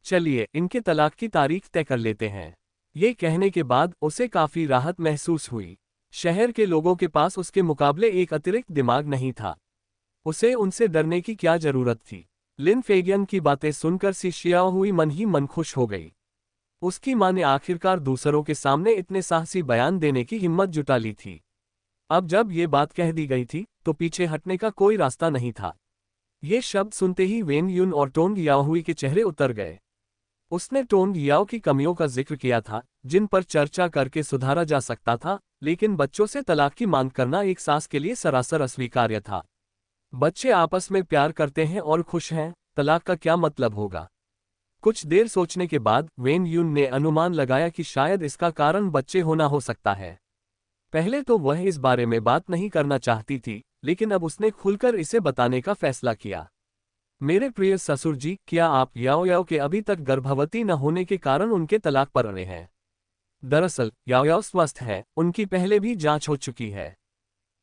चलिए इनके तलाक की तारीख तय कर लेते हैं। ये कहने के बाद उसे काफी राहत महसूस हुई। शहर के लोगों के पास उसके मुकाबले एक अतिरिक्त दिमाग नहीं था। उसे उनसे डरने की क्या जरूरत थी? लिन फेगियन की बातें सुनकर सी शियाओहुई मन ही मन खुश हो गई। उसकी मां ने आखिरकार दूसरों के सामने इतने साहसी बयान देने की हिम्मत जुटा ली थी। अब जब ये बात कह दी गई थी तो पीछे हटने का कोई रास्ता नहीं था। ये शब्द सुनते ही वेन यून और टोंग याओहुई के चेहरे उतर गए। उसने टोंग याओ की कमियों का जिक्र किया था, जिन पर चर्चा करके सुधारा जा सकता था, लेकिन बच्चों से तलाक की मांग करना एक सास के लिए सरासर अस्वीकार्य था। बच्चे आपस में प्यार करते हैं और खुश हैं, तलाक का क्या मतलब होगा? कुछ देर सोचने के बाद वेन यून ने अनुमान लगाया कि शायद इसका कारण बच्चे होना हो सकता है। पहले तो वह इस बारे में बात नहीं करना चाहती थी, लेकिन अब उसने खुलकर इसे बताने का फैसला किया। मेरे प्रिय ससुर जी, क्या आप याओ याओ के अभी तक गर्भवती न होने के कारण उनके तलाक पर अड़े हैं? दरअसल याओ याओ स्वस्थ है, उनकी पहले भी जांच हो चुकी है।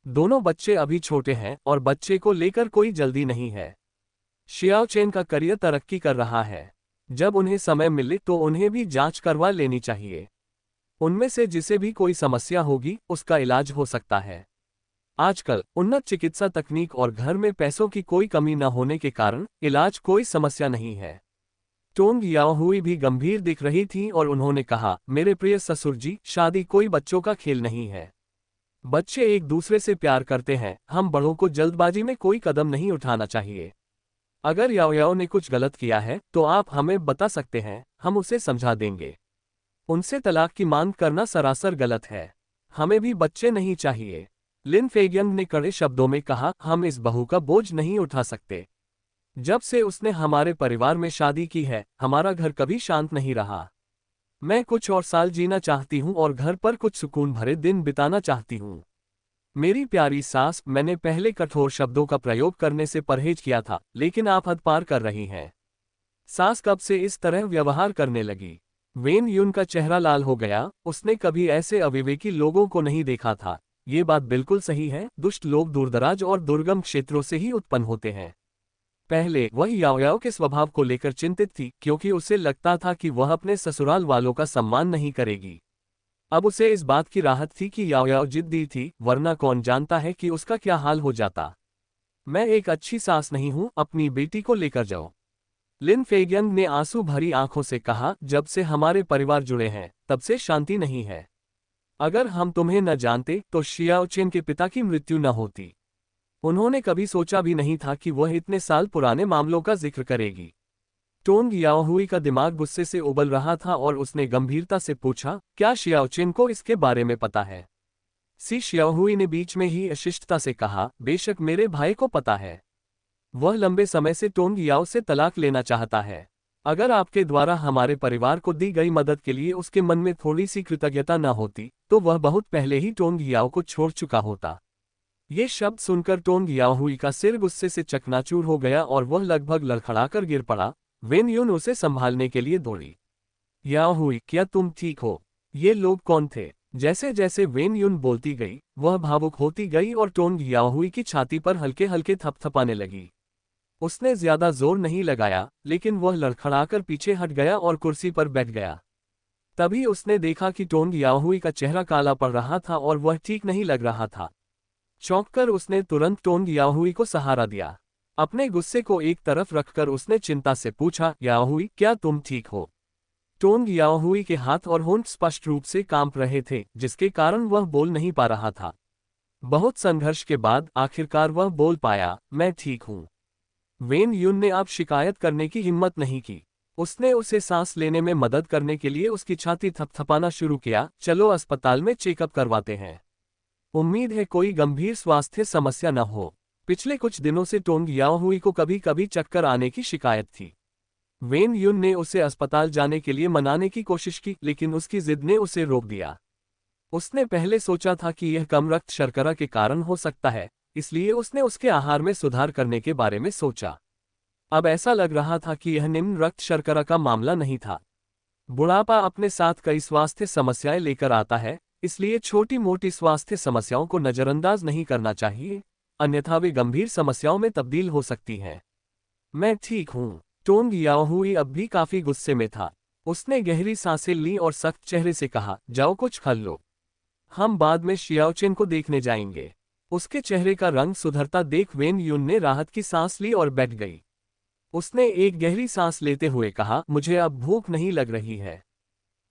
दोनों बच्चे अभी छोटे हैं और बच्चे को लेकर कोई जल्दी नहीं है। शियाओ चेन का करियर तरक्की कर रहा है। जब उन्हें समय मिले तो उन्हें भी जांच करवा लेनी चाहिए। उनमें से जिसे भी कोई समस्या होगी उसका इलाज हो सकता है। आजकल उन्नत चिकित्सा तकनीक और घर में पैसों की कोई कमी न होने के कारण इलाज कोई समस्या नहीं है। टोंग याओहुई भी गंभीर दिख रही थी और उन्होंने कहा, मेरे प्रिय ससुर जी, शादी कोई बच्चों का खेल नहीं है। बच्चे एक दूसरे से प्यार करते हैं, हम बड़ों को जल्दबाजी में कोई कदम नहीं उठाना चाहिए। अगर याओ याओ ने कुछ गलत किया है तो आप हमें बता सकते हैं, हम उसे समझा देंगे। उनसे तलाक की मांग करना सरासर गलत है। हमें भी बच्चे नहीं चाहिए। लिन फेगियन ने कड़े शब्दों में कहा, हम इस बहू का बोझ नहीं उठा सकते। जब से उसने हमारे परिवार में शादी की है, हमारा घर कभी शांत नहीं रहा। मैं कुछ और साल जीना चाहती हूँ और घर पर कुछ सुकून भरे दिन बिताना चाहती हूँ। मेरी प्यारी सास, मैंने पहले कठोर शब्दों का प्रयोग करने से परहेज किया था, लेकिन आप हद पार कर रही हैं। सास कब से इस तरह व्यवहार करने लगी? वेन यून का चेहरा लाल हो गया। उसने कभी ऐसे अविवेकी लोगों को नहीं देखा था। ये बात बिल्कुल सही है, दुष्ट लोग दूरदराज और दुर्गम क्षेत्रों से ही उत्पन्न होते हैं। पहले वह याओ याओ के स्वभाव को लेकर चिंतित थी, क्योंकि उसे लगता था कि वह अपने ससुराल वालों का सम्मान नहीं करेगी। अब उसे इस बात की राहत थी कि याओ याओ जिद्दी थी, वरना कौन जानता है कि उसका क्या हाल हो जाता। मैं एक अच्छी सास नहीं हूं, अपनी बेटी को लेकर जाओ। लिन फेगियन ने आंसू भरी आंखों से कहा, जब से हमारे परिवार जुड़े हैं तब से शांति नहीं है। अगर हम तुम्हें न जानते तो शियाओ चेन के पिता की मृत्यु न होती। उन्होंने कभी सोचा भी नहीं था कि वह इतने साल पुराने मामलों का जिक्र करेगी। टोंग याओहुई का दिमाग गुस्से से उबल रहा था और उसने गंभीरता से पूछा, क्या शियाओ चेन को इसके बारे में पता है? सी शियाओहुई ने बीच में ही अशिष्टता से कहा, बेशक मेरे भाई को पता है। वह लंबे समय से टोंग याओ से तलाक लेना चाहता है। अगर आपके द्वारा हमारे परिवार को दी गई मदद के लिए उसके मन में थोड़ी सी कृतज्ञता न होती तो वह बहुत पहले ही टोंग याओ को छोड़ चुका होता। ये शब्द सुनकर टोंग याओहुई का सिर गुस्से से चकनाचूर हो गया और वह लगभग लड़खड़ाकर गिर पड़ा। वेन यून उसे संभालने के लिए दौड़ी। याओहुई, क्या तुम ठीक हो? ये लोग कौन थे? जैसे जैसे वेन यून बोलती गई वह भावुक होती गई और टोंग याओहुई की छाती पर हल्के हल्के थपथपाने लगी। उसने ज्यादा जोर नहीं लगाया, लेकिन वह लड़खड़ाकर पीछे हट गया और कुर्सी पर बैठ गया। तभी उसने देखा कि टोंग याओहुई का चेहरा काला पड़ रहा था और वह ठीक नहीं लग रहा था। चौंककर उसने तुरंत टोंग याओहुई को सहारा दिया। अपने गुस्से को एक तरफ रखकर उसने चिंता से पूछा, याओहुई, क्या तुम ठीक हो? टोंग याओहुई के हाथ और होंठ स्पष्ट रूप से कांप रहे थे, जिसके कारण वह बोल नहीं पा रहा था। बहुत संघर्ष के बाद आखिरकार वह बोल पाया, मैं ठीक हूं। वेन यून ने अब शिकायत करने की हिम्मत नहीं की। उसने उसे सांस लेने में मदद करने के लिए उसकी छाती थपथपाना शुरू किया। चलो अस्पताल में चेकअप करवाते हैं। उम्मीद है कोई गंभीर स्वास्थ्य समस्या न हो। पिछले कुछ दिनों से टोंग याओहुई को कभी कभी चक्कर आने की शिकायत थी। वेन यून ने उसे अस्पताल जाने के लिए मनाने की कोशिश की, लेकिन उसकी जिद ने उसे रोक दिया। उसने पहले सोचा था कि यह कम रक्त शर्करा के कारण हो सकता है, इसलिए उसने उसके आहार में सुधार करने के बारे में सोचा। अब ऐसा लग रहा था कि यह निम्न रक्त शर्करा का मामला नहीं था। बुढ़ापा अपने साथ कई स्वास्थ्य समस्याएं लेकर आता है, इसलिए छोटी मोटी स्वास्थ्य समस्याओं को नजरअंदाज नहीं करना चाहिए, अन्यथा वे गंभीर समस्याओं में तब्दील हो सकती हैं। मैं ठीक हूं। टोंग याओहुई अब भी काफी गुस्से में था। उसने गहरी सांसें ली और सख्त चेहरे से कहा, जाओ कुछ खा लो। हम बाद में शियाओचेन को देखने जाएंगे। उसके चेहरे का रंग सुधरता देख वेन यून ने राहत की सांस ली और बैठ गई। उसने एक गहरी सांस लेते हुए कहा, मुझे अब भूख नहीं लग रही है।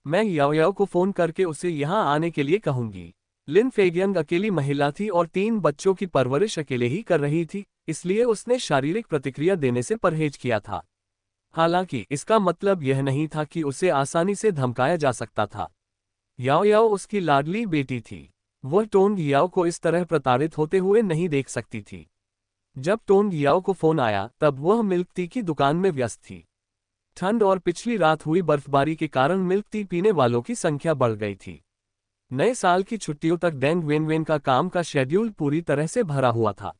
मैं याओयाओ को फोन करके उसे यहाँ आने के लिए कहूंगी। लिन फेगियंग अकेली महिला थी और 3 बच्चों की परवरिश अकेले ही कर रही थी, इसलिए उसने शारीरिक प्रतिक्रिया देने से परहेज किया था। हालांकि इसका मतलब यह नहीं था कि उसे आसानी से धमकाया जा सकता था। याओयाओ उसकी लाडली बेटी थी। वह टोंग याओ को इस तरह प्रताड़ित होते हुए नहीं देख सकती थी। जब टोंग याओ को फोन आया तब वह मिल्क टी की दुकान में व्यस्त थी। ठंड और पिछली रात हुई बर्फबारी के कारण मिल्क टी पीने वालों की संख्या बढ़ गई थी। नए साल की छुट्टियों तक डेंग वेन का काम का शेड्यूल पूरी तरह से भरा हुआ था।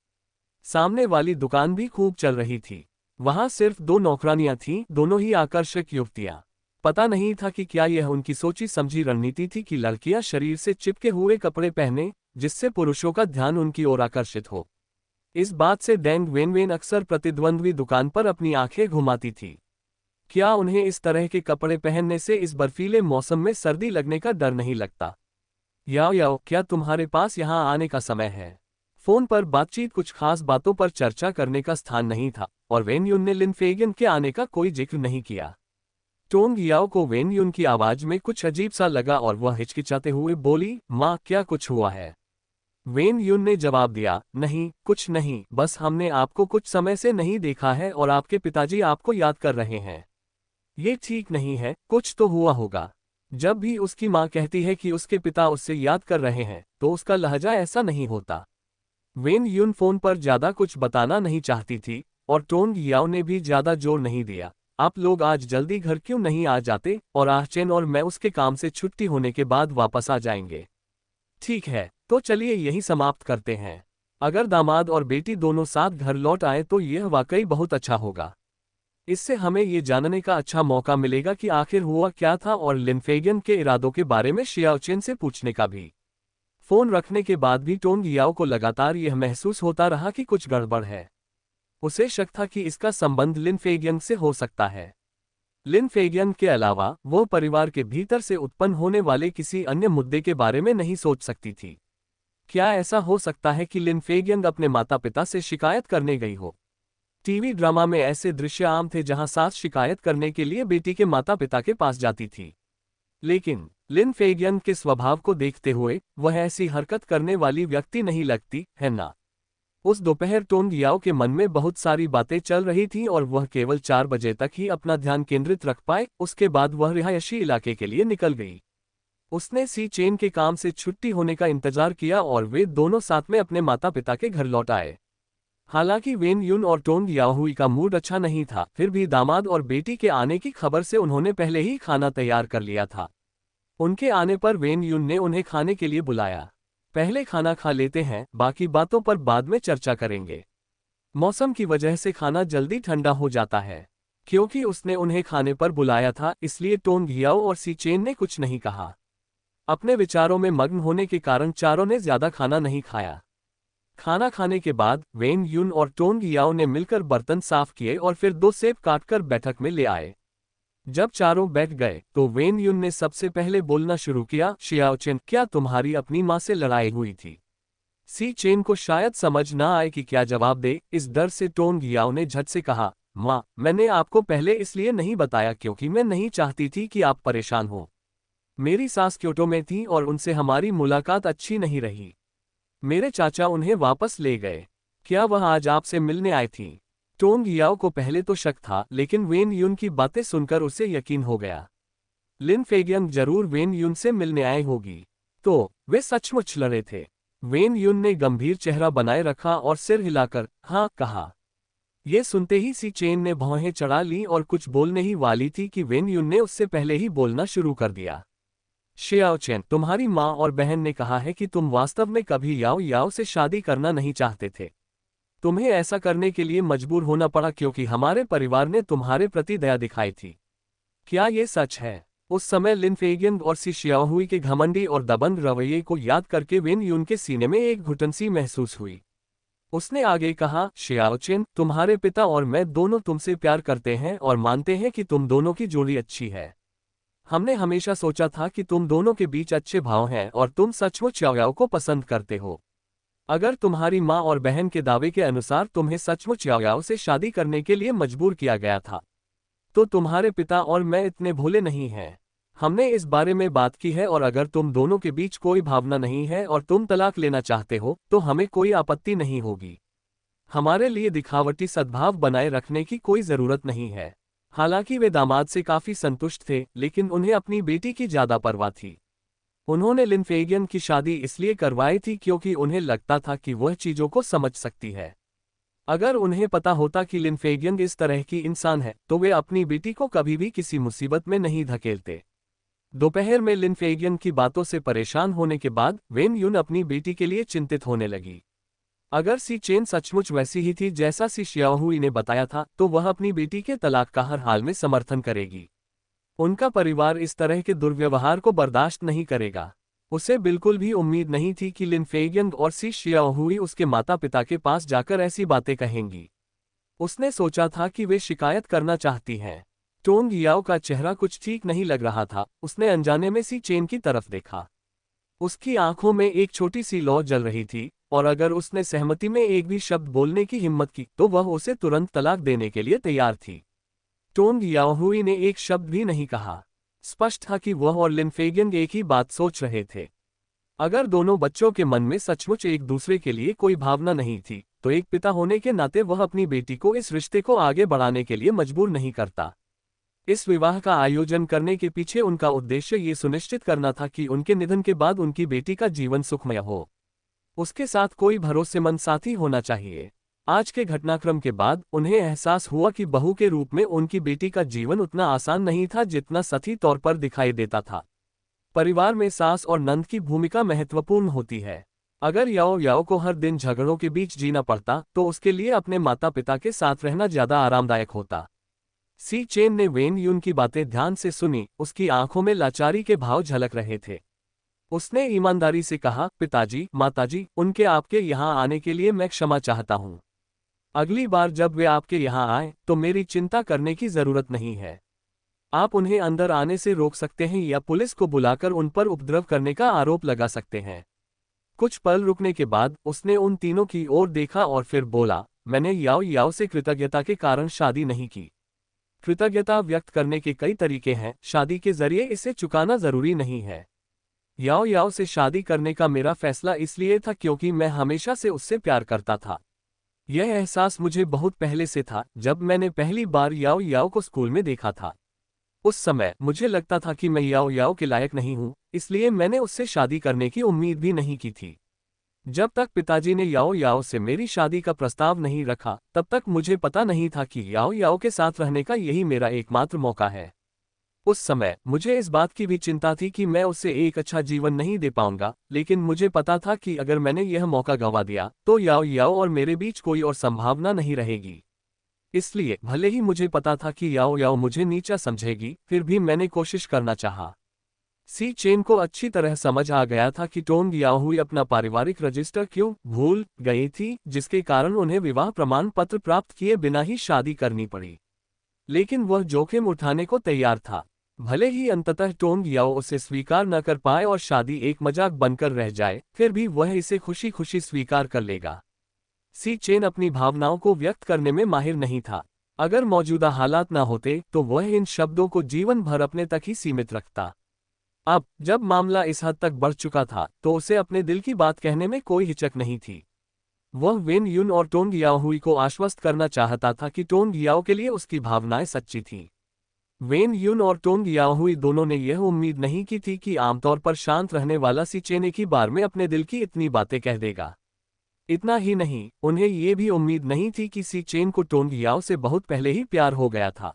सामने वाली दुकान भी खूब चल रही थी। वहां सिर्फ 2 नौकरानियां थीं, दोनों ही आकर्षक युवतियां। पता नहीं था कि क्या यह उनकी सोची समझी रणनीति थी कि लड़कियां शरीर से चिपके हुए कपड़े पहने, जिससे पुरुषों का ध्यान उनकी ओर आकर्षित हो। इस बात से डेंग वेन अक्सर प्रतिद्वंद्वी दुकान पर अपनी आंखें घुमाती थी। क्या उन्हें इस तरह के कपड़े पहनने से इस बर्फीले मौसम में सर्दी लगने का डर नहीं लगता? याओ, क्या तुम्हारे पास यहाँ आने का समय है? फोन पर बातचीत कुछ खास बातों पर चर्चा करने का स्थान नहीं था, और वेन यून ने लिन फेगियन के आने का कोई जिक्र नहीं किया। टोंग याओ को वेन यून की आवाज में कुछ अजीब सा लगा और वह हिचकिचाते हुए बोली, माँ, क्या कुछ हुआ है? वेन यून ने जवाब दिया, नहीं, कुछ नहीं, बस हमने आपको कुछ समय से नहीं देखा है और आपके पिताजी आपको याद कर रहे हैं। ये ठीक नहीं है, कुछ तो हुआ होगा। जब भी उसकी माँ कहती है कि उसके पिता उससे याद कर रहे हैं, तो उसका लहजा ऐसा नहीं होता। वेन यून फोन पर ज्यादा कुछ बताना नहीं चाहती थी, और टोंग याओ ने भी ज्यादा जोर नहीं दिया। आप लोग आज जल्दी घर क्यों नहीं आ जाते, और आहचेन और मैं उसके काम से छुट्टी होने के बाद वापस आ जाएंगे। ठीक है, तो चलिए यही समाप्त करते हैं। अगर दामाद और बेटी दोनों साथ घर लौट आए तो यह वाकई बहुत अच्छा होगा। इससे हमें ये जानने का अच्छा मौका मिलेगा कि आखिर हुआ क्या था, और लिन फेगियन के इरादों के बारे में शियाओचेन से पूछने का भी। फोन रखने के बाद भी टोंग याओ को लगातार यह महसूस होता रहा कि कुछ गड़बड़ है। उसे शक था कि इसका संबंध लिन फेगियन से हो सकता है। लिन फेगियन के अलावा वो परिवार के भीतर से उत्पन्न होने वाले किसी अन्य मुद्दे के बारे में नहीं सोच सकती थी। क्या ऐसा हो सकता है कि लिन फेगियन अपने माता पिता से शिकायत करने गई हो? टीवी ड्रामा में ऐसे दृश्य आम थे जहां सास शिकायत करने के लिए बेटी के माता पिता के पास जाती थी। लेकिन लिन फेगियन के स्वभाव को देखते हुए वह ऐसी हरकत करने वाली व्यक्ति नहीं लगती है ना। उस दोपहर टोंग याओ के मन में बहुत सारी बातें चल रही थीं और वह केवल 4 बजे तक ही अपना ध्यान केंद्रित रख पाए। उसके बाद वह रिहायशी इलाके के लिए निकल गई। उसने सी चेन के काम से छुट्टी होने का इंतजार किया और वे दोनों साथ में अपने माता पिता के घर लौट आए। हालांकि वेन युन और टोंग याओहुई का मूड अच्छा नहीं था, फिर भी दामाद और बेटी के आने की खबर से उन्होंने पहले ही खाना तैयार कर लिया था। उनके आने पर वेन युन ने उन्हें खाने के लिए बुलाया। पहले खाना खा लेते हैं, बाकी बातों पर बाद में चर्चा करेंगे। मौसम की वजह से खाना जल्दी ठंडा हो जाता है। क्योंकि उसने उन्हें खाने पर बुलाया था, इसलिए टोंग याओ और सी चेन ने कुछ नहीं कहा। अपने विचारों में मग्न होने के कारण चारों ने ज्यादा खाना नहीं खाया। खाना खाने के बाद वेन युन और टोंग याओ ने मिलकर बर्तन साफ किए और फिर 2 सेब काटकर बैठक में ले आए। जब चारों बैठ गए तो वेन युन ने सबसे पहले बोलना शुरू किया, शियाओ चेन, क्या तुम्हारी अपनी माँ से लड़ाई हुई थी? सी चेन को शायद समझ ना आए कि क्या जवाब दे। इस डर से टोंग याओ ने झट से कहा, माँ, मैंने आपको पहले इसलिए नहीं बताया क्योंकि मैं नहीं चाहती थी कि आप परेशान हो। मेरी सास क्योटो में थी और उनसे हमारी मुलाकात अच्छी नहीं रही। मेरे चाचा उन्हें वापस ले गए। क्या वह आज आपसे मिलने आई थी? टोंग याओ को पहले तो शक था, लेकिन वेन युन की बातें सुनकर उसे यकीन हो गया। लिन फेगियन जरूर वेन युन से मिलने आए होगी। तो वे सचमुच लड़े थे। वेन युन ने गंभीर चेहरा बनाए रखा और सिर हिलाकर हाँ कहा। यह सुनते ही सी चेन ने भौहें चढ़ा ली और कुछ बोलने ही वाली थी कि वेन युन ने उससे पहले ही बोलना शुरू कर दिया। शियाओ चेन, तुम्हारी माँ और बहन ने कहा है कि तुम वास्तव में कभी याओ याओ से शादी करना नहीं चाहते थे। तुम्हें ऐसा करने के लिए मजबूर होना पड़ा क्योंकि हमारे परिवार ने तुम्हारे प्रति दया दिखाई थी। क्या ये सच है? उस समय लिन फेगियन और सी शियाओहुई के घमंडी और दबंग रवैये को याद करके वेन युन के सीने में एक घुटन सी महसूस हुई। उसने आगे कहा, शियाओ चेन, तुम्हारे पिता और मैं दोनों तुमसे प्यार करते हैं और मानते हैं कि तुम दोनों की जोड़ी अच्छी है। हमने हमेशा सोचा था कि तुम दोनों के बीच अच्छे भाव हैं और तुम सचमुच याओ याओ को पसंद करते हो। अगर तुम्हारी माँ और बहन के दावे के अनुसार तुम्हें सचमुच याओ याओ से शादी करने के लिए मजबूर किया गया था, तो तुम्हारे पिता और मैं इतने भोले नहीं हैं। हमने इस बारे में बात की है और अगर तुम दोनों के बीच कोई भावना नहीं है और तुम तलाक लेना चाहते हो तो हमें कोई आपत्ति नहीं होगी। हमारे लिए दिखावटी सद्भाव बनाए रखने की कोई जरूरत नहीं है। हालांकि वे दामाद से काफी संतुष्ट थे, लेकिन उन्हें अपनी बेटी की ज्यादा परवाह थी। उन्होंने लिन फेगियन की शादी इसलिए करवाई थी क्योंकि उन्हें लगता था कि वह चीजों को समझ सकती है। अगर उन्हें पता होता कि लिन फेगियन इस तरह की इंसान है तो वे अपनी बेटी को कभी भी किसी मुसीबत में नहीं धकेलते। दोपहर में लिन फेगियन की बातों से परेशान होने के बाद वेन युन अपनी बेटी के लिए चिंतित होने लगी। अगर सी चेन सचमुच वैसी ही थी जैसा सी शियाओहुई ने बताया था तो वह अपनी बेटी के तलाक का हर हाल में समर्थन करेगी। उनका परिवार इस तरह के दुर्व्यवहार को बर्दाश्त नहीं करेगा। उसे बिल्कुल भी उम्मीद नहीं थी कि लिन फेगियन और सी शियाओहुई उसके माता पिता के पास जाकर ऐसी बातें कहेंगी। उसने सोचा था कि वे शिकायत करना चाहती हैं। टोंग याओ का चेहरा कुछ ठीक नहीं लग रहा था। उसने अनजाने में सी चेन की तरफ देखा। उसकी आंखों में एक छोटी सी लौ जल रही थी और अगर उसने सहमति में एक भी शब्द बोलने की हिम्मत की तो वह उसे तुरंत तलाक देने के लिए तैयार थी। टोंग याओहुई ने एक शब्द भी नहीं कहा। स्पष्ट था कि वह और लिन फेगियन एक ही बात सोच रहे थे। अगर दोनों बच्चों के मन में सचमुच एक दूसरे के लिए कोई भावना नहीं थी तो एक पिता होने के नाते वह अपनी बेटी को इस रिश्ते को आगे बढ़ाने के लिए मजबूर नहीं करता। इस विवाह का आयोजन करने के पीछे उनका उद्देश्य ये सुनिश्चित करना था कि उनके निधन के बाद उनकी बेटी का जीवन सुखमय हो। उसके साथ कोई भरोसेमंद साथी होना चाहिए। आज के घटनाक्रम के बाद उन्हें एहसास हुआ कि बहू के रूप में उनकी बेटी का जीवन उतना आसान नहीं था जितना सही तौर पर दिखाई देता था। परिवार में सास और नंद की भूमिका महत्वपूर्ण होती है। अगर याओ याओ को हर दिन झगड़ों के बीच जीना पड़ता तो उसके लिए अपने माता पिता के साथ रहना ज्यादा आरामदायक होता। सी चेन ने वेन युन की बातें ध्यान से सुनी। उसकी आंखों में लाचारी के भाव झलक रहे थे। उसने ईमानदारी से कहा, पिताजी, माताजी, उनके आपके यहाँ आने के लिए मैं क्षमा चाहता हूँ। अगली बार जब वे आपके यहाँ आए तो मेरी चिंता करने की जरूरत नहीं है। आप उन्हें अंदर आने से रोक सकते हैं या पुलिस को बुलाकर उन पर उपद्रव करने का आरोप लगा सकते हैं। कुछ पल रुकने के बाद उसने उन तीनों की ओर देखा और फिर बोला, मैंने याओ याओ से कृतज्ञता के कारण शादी नहीं की। कृतज्ञता व्यक्त करने के कई तरीके हैं, शादी के जरिए इसे चुकाना जरूरी नहीं है। याओ याओ से शादी करने का मेरा फैसला इसलिए था क्योंकि मैं हमेशा से उससे प्यार करता था। यह एहसास मुझे बहुत पहले से था, जब मैंने पहली बार याओ याओ को स्कूल में देखा था। उस समय मुझे लगता था कि मैं याओ याओ के लायक नहीं हूँ, इसलिए मैंने उससे शादी करने की उम्मीद भी नहीं की थी। जब तक पिताजी ने याओ याओ से मेरी शादी का प्रस्ताव नहीं रखा, तब तक मुझे पता नहीं था कि याओ याओ के साथ रहने का यही मेरा एकमात्र मौका है। उस समय मुझे इस बात की भी चिंता थी कि मैं उसे एक अच्छा जीवन नहीं दे पाऊंगा, लेकिन मुझे पता था कि अगर मैंने यह मौका गंवा दिया तो याओ याओ और मेरे बीच कोई और संभावना नहीं रहेगी। इसलिए भले ही मुझे पता था कि याओ याओ मुझे नीचा समझेगी, फिर भी मैंने कोशिश करना चाहा। सी चेन को अच्छी तरह समझ आ गया था कि टोंग याओहुई अपना पारिवारिक रजिस्टर क्यों भूल गई थी, जिसके कारण उन्हें विवाह प्रमाण पत्र प्राप्त किए बिना ही शादी करनी पड़ी। लेकिन वह जोखिम उठाने को तैयार था। भले ही अंततः टोंग याओ उसे स्वीकार न कर पाए और शादी एक मजाक बनकर रह जाए, फिर भी वह इसे खुशी खुशी स्वीकार कर लेगा। सी चेन अपनी भावनाओं को व्यक्त करने में माहिर नहीं था। अगर मौजूदा हालात न होते तो वह इन शब्दों को जीवन भर अपने तक ही सीमित रखता। अब जब मामला इस हद तक बढ़ चुका था तो उसे अपने दिल की बात कहने में कोई हिचक नहीं थी। वह वेन युन और टोंग याओहुई को आश्वस्त करना चाहता था कि टोंग याओ के लिए उसकी भावनाएं सच्ची थीं। वेन युन और टोंग याओहुई दोनों ने यह उम्मीद नहीं की थी कि आमतौर पर शांत रहने वाला सी चेन एक ही बार में अपने दिल की इतनी बातें कह देगा। इतना ही नहीं, उन्हें यह भी उम्मीद नहीं थी कि सी चेन को टोंग याओ से बहुत पहले ही प्यार हो गया था।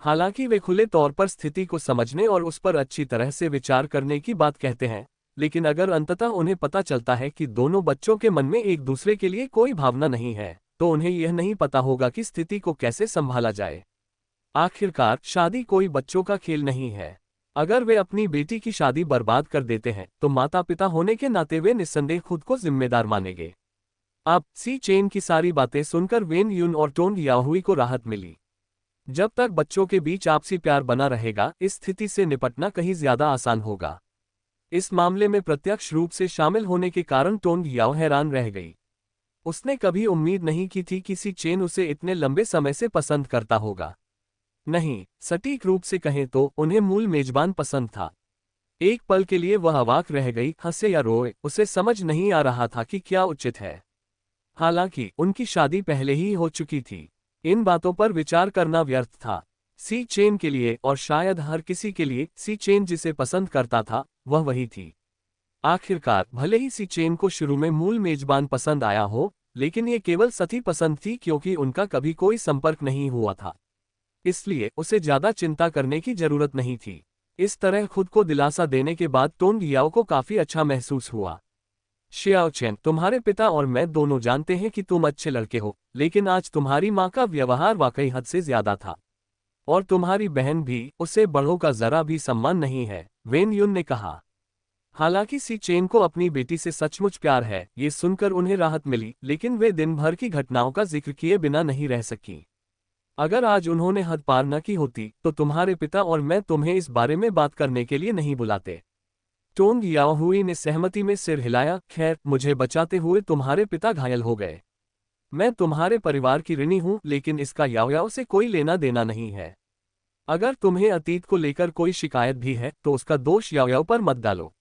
हालांकि वे खुले तौर पर स्थिति को समझने और उस पर अच्छी तरह से विचार करने की बात कहते हैं, लेकिन अगर अंततः उन्हें पता चलता है कि दोनों बच्चों के मन में एक दूसरे के लिए कोई भावना नहीं है, तो उन्हें यह नहीं पता होगा कि स्थिति को कैसे संभाला जाए। आखिरकार शादी कोई बच्चों का खेल नहीं है। अगर वे अपनी बेटी की शादी बर्बाद कर देते हैं तो माता पिता होने के नाते वे निस्संदेह खुद को जिम्मेदार मानेंगे। अब सी चेन की सारी बातें सुनकर वेन युन और टोंग याओहुई को राहत मिली। जब तक बच्चों के बीच आपसी प्यार बना रहेगा, इस स्थिति से निपटना कहीं ज्यादा आसान होगा। इस मामले में प्रत्यक्ष रूप से शामिल होने के कारण टोंग याओ हैरान रह गई। उसने कभी उम्मीद नहीं की थी कि सी चेन उसे इतने लंबे समय से पसंद करता होगा। नहीं, सटीक रूप से कहें तो उन्हें मूल मेजबान पसंद था। एक पल के लिए वह अवाक रह गई, हंसे या रोए उसे समझ नहीं आ रहा था कि क्या उचित है। हालांकि उनकी शादी पहले ही हो चुकी थी, इन बातों पर विचार करना व्यर्थ था। सी चेन के लिए और शायद हर किसी के लिए सी चेन जिसे पसंद करता था वह वही थी। आखिरकार भले ही सी चेन को शुरू में मूल मेजबान पसंद आया हो, लेकिन ये केवल सती पसंद थी क्योंकि उनका कभी कोई संपर्क नहीं हुआ था। इसलिए उसे ज्यादा चिंता करने की जरूरत नहीं थी। इस तरह खुद को दिलासा देने के बाद टोंग याओ को काफी अच्छा महसूस हुआ। शियाओ चेन, तुम्हारे पिता और मैं दोनों जानते हैं कि तुम अच्छे लड़के हो, लेकिन आज तुम्हारी माँ का व्यवहार वाकई हद से ज्यादा था। और तुम्हारी बहन भी, उसे बड़ों का जरा भी सम्मान नहीं है, वेन युन ने कहा। हालांकि सी चेन को अपनी बेटी से सचमुच प्यार है, ये सुनकर उन्हें राहत मिली, लेकिन वे दिन भर की घटनाओं का जिक्र किए बिना नहीं रह सकी। अगर आज उन्होंने हद पार न की होती तो तुम्हारे पिता और मैं तुम्हें इस बारे में बात करने के लिए नहीं बुलाते। टोंग याओहुई ने सहमति में सिर हिलाया। खैर, मुझे बचाते हुए तुम्हारे पिता घायल हो गए। मैं तुम्हारे परिवार की ऋणी हूं, लेकिन इसका याओ याओ से कोई लेना देना नहीं है। अगर तुम्हें अतीत को लेकर कोई शिकायत भी है तो उसका दोष याओ याओ पर मत डालो।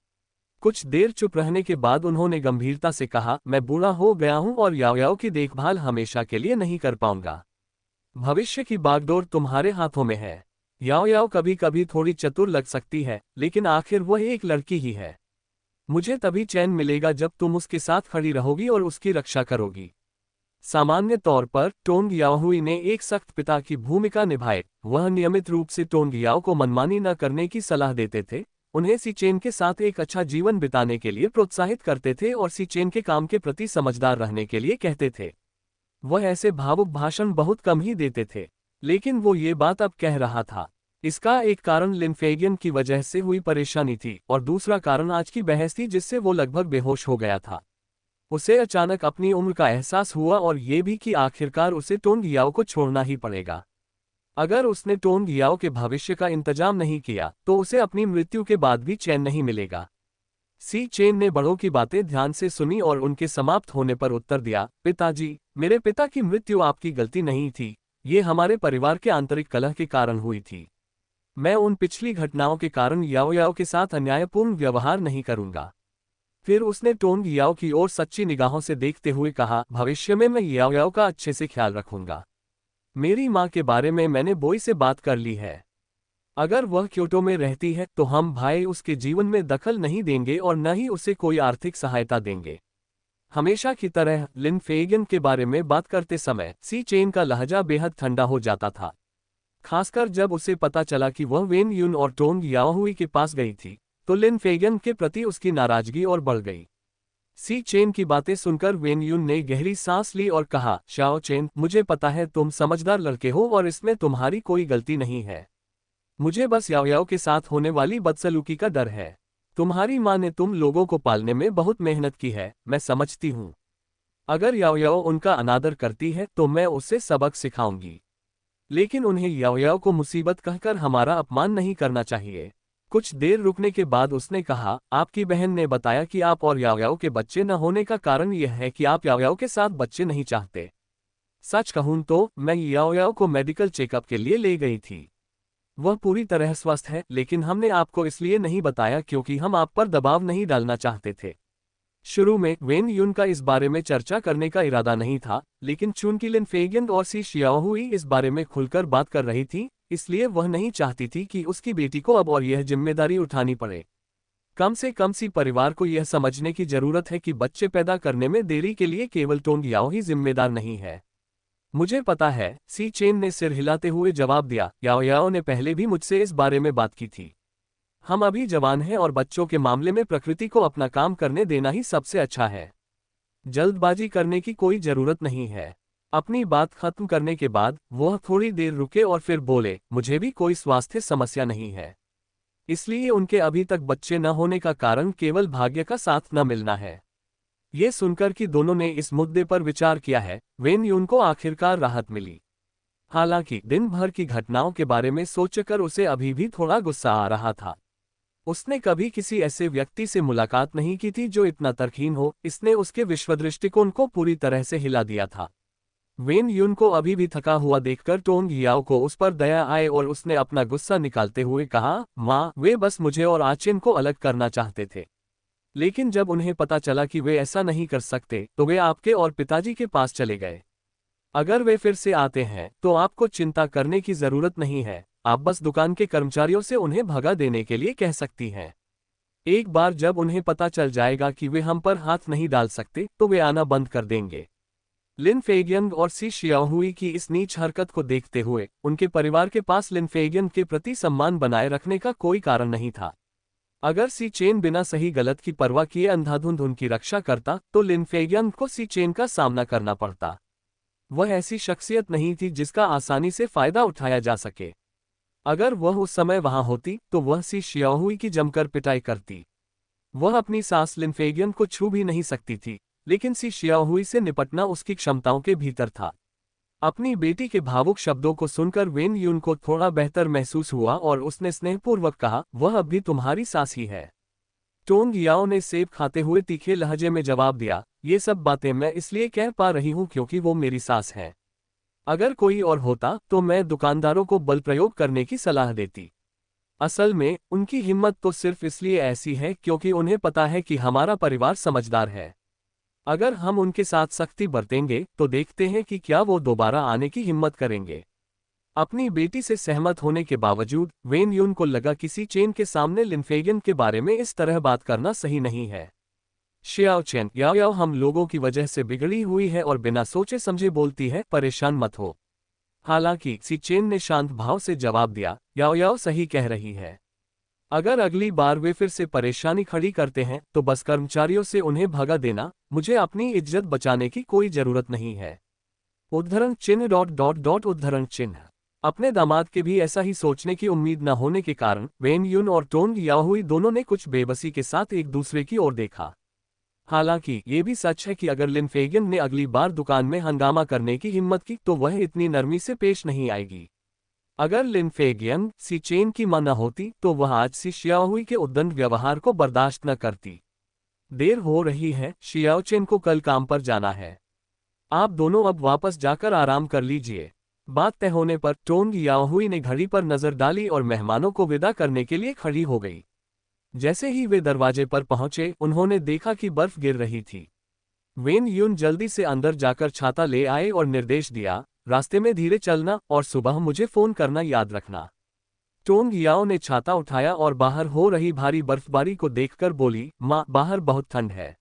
कुछ देर चुप रहने के बाद उन्होंने गंभीरता से कहा, मैं बूढ़ा हो गया हूं और याओ याओ की देखभाल हमेशा के लिए नहीं कर पाऊंगा। भविष्य की बागडोर तुम्हारे हाथों में है। याओ याओ कभी कभी थोड़ी चतुर लग सकती है, लेकिन आखिर वह एक लड़की ही है। मुझे तभी चैन मिलेगा जब तुम उसके साथ खड़ी रहोगी और उसकी रक्षा करोगी। सामान्य तौर पर टोंग याओहुई ने एक सख्त पिता की भूमिका निभाई। वह नियमित रूप से टोंग याओ को मनमानी न करने की सलाह देते थे, उन्हें सी चेन के साथ एक अच्छा जीवन बिताने के लिए प्रोत्साहित करते थे और सी चेन के काम के प्रति समझदार रहने के लिए कहते थे। वह ऐसे भावुक भाषण बहुत कम ही देते थे, लेकिन वो ये बात अब कह रहा था। इसका एक कारण लिन फेगियन की वजह से हुई परेशानी थी और दूसरा कारण आज की बहस थी जिससे वो लगभग बेहोश हो गया था। उसे अचानक अपनी उम्र का एहसास हुआ और ये भी कि आखिरकार उसे टोंग याओ को छोड़ना ही पड़ेगा। अगर उसने टोंग याओ के भविष्य का इंतजाम नहीं किया तो उसे अपनी मृत्यु के बाद भी चैन नहीं मिलेगा। सी चेन ने बड़ों की बातें ध्यान से सुनी और उनके समाप्त होने पर उत्तर दिया, पिताजी, मेरे पिता की मृत्यु आपकी गलती नहीं थी, ये हमारे परिवार के आंतरिक कलह के कारण हुई थी। मैं उन पिछली घटनाओं के कारण याओ याओ के साथ अन्यायपूर्ण व्यवहार नहीं करूंगा। फिर उसने टोंग याओ की ओर सच्ची निगाहों से देखते हुए कहा, भविष्य में मैं याओ याओ का अच्छे से ख्याल रखूंगा। मेरी माँ के बारे में मैंने बोई से बात कर ली है। अगर वह क्योटो में रहती है तो हम भाई उसके जीवन में दखल नहीं देंगे और न ही उसे कोई आर्थिक सहायता देंगे। हमेशा की तरह लिन फेगिन के बारे में बात करते समय सी चेन का लहजा बेहद ठंडा हो जाता था। खासकर जब उसे पता चला कि वह वेन यून और टोंग याओहुई के पास गई थी, तो लिन फेगिन के प्रति उसकी नाराजगी और बढ़ गई। सी चेन की बातें सुनकर वेन यून ने गहरी सांस ली और कहा, शाओ चेन, मुझे पता है तुम समझदार लड़के हो और इसमें तुम्हारी कोई गलती नहीं है। मुझे बस याओ याओ के साथ होने वाली बदसलूकी का डर है। तुम्हारी माँ ने तुम लोगों को पालने में बहुत मेहनत की है, मैं समझती हूँ। अगर याओ याओ उनका अनादर करती है तो मैं उसे सबक सिखाऊंगी। लेकिन उन्हें याओ याओ को मुसीबत कहकर हमारा अपमान नहीं करना चाहिए। कुछ देर रुकने के बाद उसने कहा, आपकी बहन ने बताया कि आप और याओ याओ के बच्चे न होने का कारण यह है कि आप याओ याओ के साथ बच्चे नहीं चाहते। सच कहूं तो मैं याओ याओ को मेडिकल चेकअप के लिए ले गई थी। वह पूरी तरह स्वस्थ है, लेकिन हमने आपको इसलिए नहीं बताया क्योंकि हम आप पर दबाव नहीं डालना चाहते थे। शुरू में वेन यून का इस बारे में चर्चा करने का इरादा नहीं था, लेकिन चूंकि लिन फेगिन और सी शियाओहुई इस बारे में खुलकर बात कर रही थी, इसलिए वह नहीं चाहती थी कि उसकी बेटी को अब और यह जिम्मेदारी उठानी पड़े। कम से कम सी परिवार को यह समझने की जरूरत है कि बच्चे पैदा करने में देरी के लिए केवल टोंग याओ ही जिम्मेदार नहीं है। मुझे पता है, सी चेन ने सिर हिलाते हुए जवाब दिया, याओ याओ ने पहले भी मुझसे इस बारे में बात की थी। हम अभी जवान हैं और बच्चों के मामले में प्रकृति को अपना काम करने देना ही सबसे अच्छा है। जल्दबाजी करने की कोई जरूरत नहीं है। अपनी बात खत्म करने के बाद वह थोड़ी देर रुके और फिर बोले, मुझे भी कोई स्वास्थ्य समस्या नहीं है, इसलिए उनके अभी तक बच्चे न होने का कारण केवल भाग्य का साथ न मिलना है। ये सुनकर कि दोनों ने इस मुद्दे पर विचार किया है, वेन यून को आखिरकार राहत मिली। हालांकि दिन भर की घटनाओं के बारे में सोचकर उसे अभी भी थोड़ा गुस्सा आ रहा था। उसने कभी किसी ऐसे व्यक्ति से मुलाकात नहीं की थी जो इतना तरकीन हो। इसने उसके विश्वदृष्टिकोण को पूरी तरह से हिला दिया था। वेन यून को अभी भी थका हुआ देखकर टोंग याओ को उस पर दया आए और उसने अपना गुस्सा निकालते हुए कहा, माँ, वे बस मुझे और आचेन को अलग करना चाहते थे। लेकिन जब उन्हें पता चला कि वे ऐसा नहीं कर सकते, तो वे आपके और पिताजी के पास चले गए। अगर वे फिर से आते हैं तो आपको चिंता करने की जरूरत नहीं है, आप बस दुकान के कर्मचारियों से उन्हें भगा देने के लिए कह सकती हैं। एक बार जब उन्हें पता चल जाएगा कि वे हम पर हाथ नहीं डाल सकते, तो वे आना बंद कर देंगे। लिन फेगियन और सी शियाओहुई की इस नीच हरकत को देखते हुए उनके परिवार के पास लिन फेगियन के प्रति सम्मान बनाए रखने का कोई कारण नहीं था। अगर सी चेन बिना सही गलत की परवाह किए अंधाधुंध उनकी रक्षा करता, तो लिन फेगियन को सी चेन का सामना करना पड़ता। वह ऐसी शख्सियत नहीं थी जिसका आसानी से फायदा उठाया जा सके। अगर वह उस समय वहां होती तो वह सी शियाओहुई की जमकर पिटाई करती। वह अपनी सास लिन फेगियन को छू भी नहीं सकती थी, लेकिन सी शियाओहुई से निपटना उसकी क्षमताओं के भीतर था। अपनी बेटी के भावुक शब्दों को सुनकर वेन यून को थोड़ा बेहतर महसूस हुआ और उसने स्नेहपूर्वक कहा, वह अब भी तुम्हारी सास ही है। टोंग याओ ने सेब खाते हुए तीखे लहजे में जवाब दिया, ये सब बातें मैं इसलिए कह पा रही हूं क्योंकि वो मेरी सास है। अगर कोई और होता तो मैं दुकानदारों को बल प्रयोग करने की सलाह देती। असल में उनकी हिम्मत तो सिर्फ इसलिए ऐसी है क्योंकि उन्हें पता है कि हमारा परिवार समझदार है। अगर हम उनके साथ सख्ती बरतेंगे तो देखते हैं कि क्या वो दोबारा आने की हिम्मत करेंगे। अपनी बेटी से सहमत होने के बावजूद वेन यून को लगा किसी चेन के सामने लिन फेगियन के बारे में इस तरह बात करना सही नहीं है। शियाओ चेन, याओ याओ हम लोगों की वजह से बिगड़ी हुई है और बिना सोचे समझे बोलती है, परेशान मत हो। हालांकि सी चेन ने शांत भाव से जवाब दिया, याओ याओ सही कह रही है। अगर अगली बार वे फिर से परेशानी खड़ी करते हैं तो बस कर्मचारियों से उन्हें भगा देना, मुझे अपनी इज्जत बचाने की कोई जरूरत नहीं है। उद्धरण चिन्ह उद्धरण चिन्ह। अपने दामाद के भी ऐसा ही सोचने की उम्मीद न होने के कारण वेन यून और टोंग याओहुई दोनों ने कुछ बेबसी के साथ एक दूसरे की ओर देखा। हालांकि ये भी सच है कि अगर लिन फेगियन ने अगली बार दुकान में हंगामा करने की हिम्मत की तो वह इतनी नरमी से पेश नहीं आएगी। अगर लिन फेगियन सी चेन की मां न होती तो वह आज सी शियाओहुई के उद्दंड व्यवहार को बर्दाश्त न करती। देर हो रही है, शियाओ चेन को कल काम पर जाना है। आप दोनों अब वापस जाकर आराम कर लीजिए। बात तय होने पर टोंग याओहुई ने घड़ी पर नजर डाली और मेहमानों को विदा करने के लिए खड़ी हो गई। जैसे ही वे दरवाजे पर पहुंचे उन्होंने देखा कि बर्फ गिर रही थी। वेन यून जल्दी से अंदर जाकर छाता ले आए और निर्देश दिया, रास्ते में धीरे चलना और सुबह मुझे फोन करना याद रखना। टोंग याओ ने छाता उठाया और बाहर हो रही भारी बर्फबारी को देखकर बोली, माँ, बाहर बहुत ठंड है।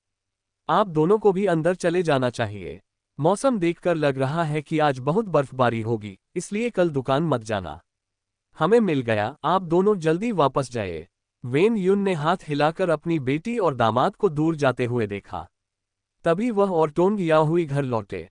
आप दोनों को भी अंदर चले जाना चाहिए। मौसम देखकर लग रहा है कि आज बहुत बर्फबारी होगी, इसलिए कल दुकान मत जाना। हमें मिल गया, आप दोनों जल्दी वापस जाए। वेन युन ने हाथ हिलाकर अपनी बेटी और दामाद को दूर जाते हुए देखा। तभी वह और टोंग याओहुई घर लौटे।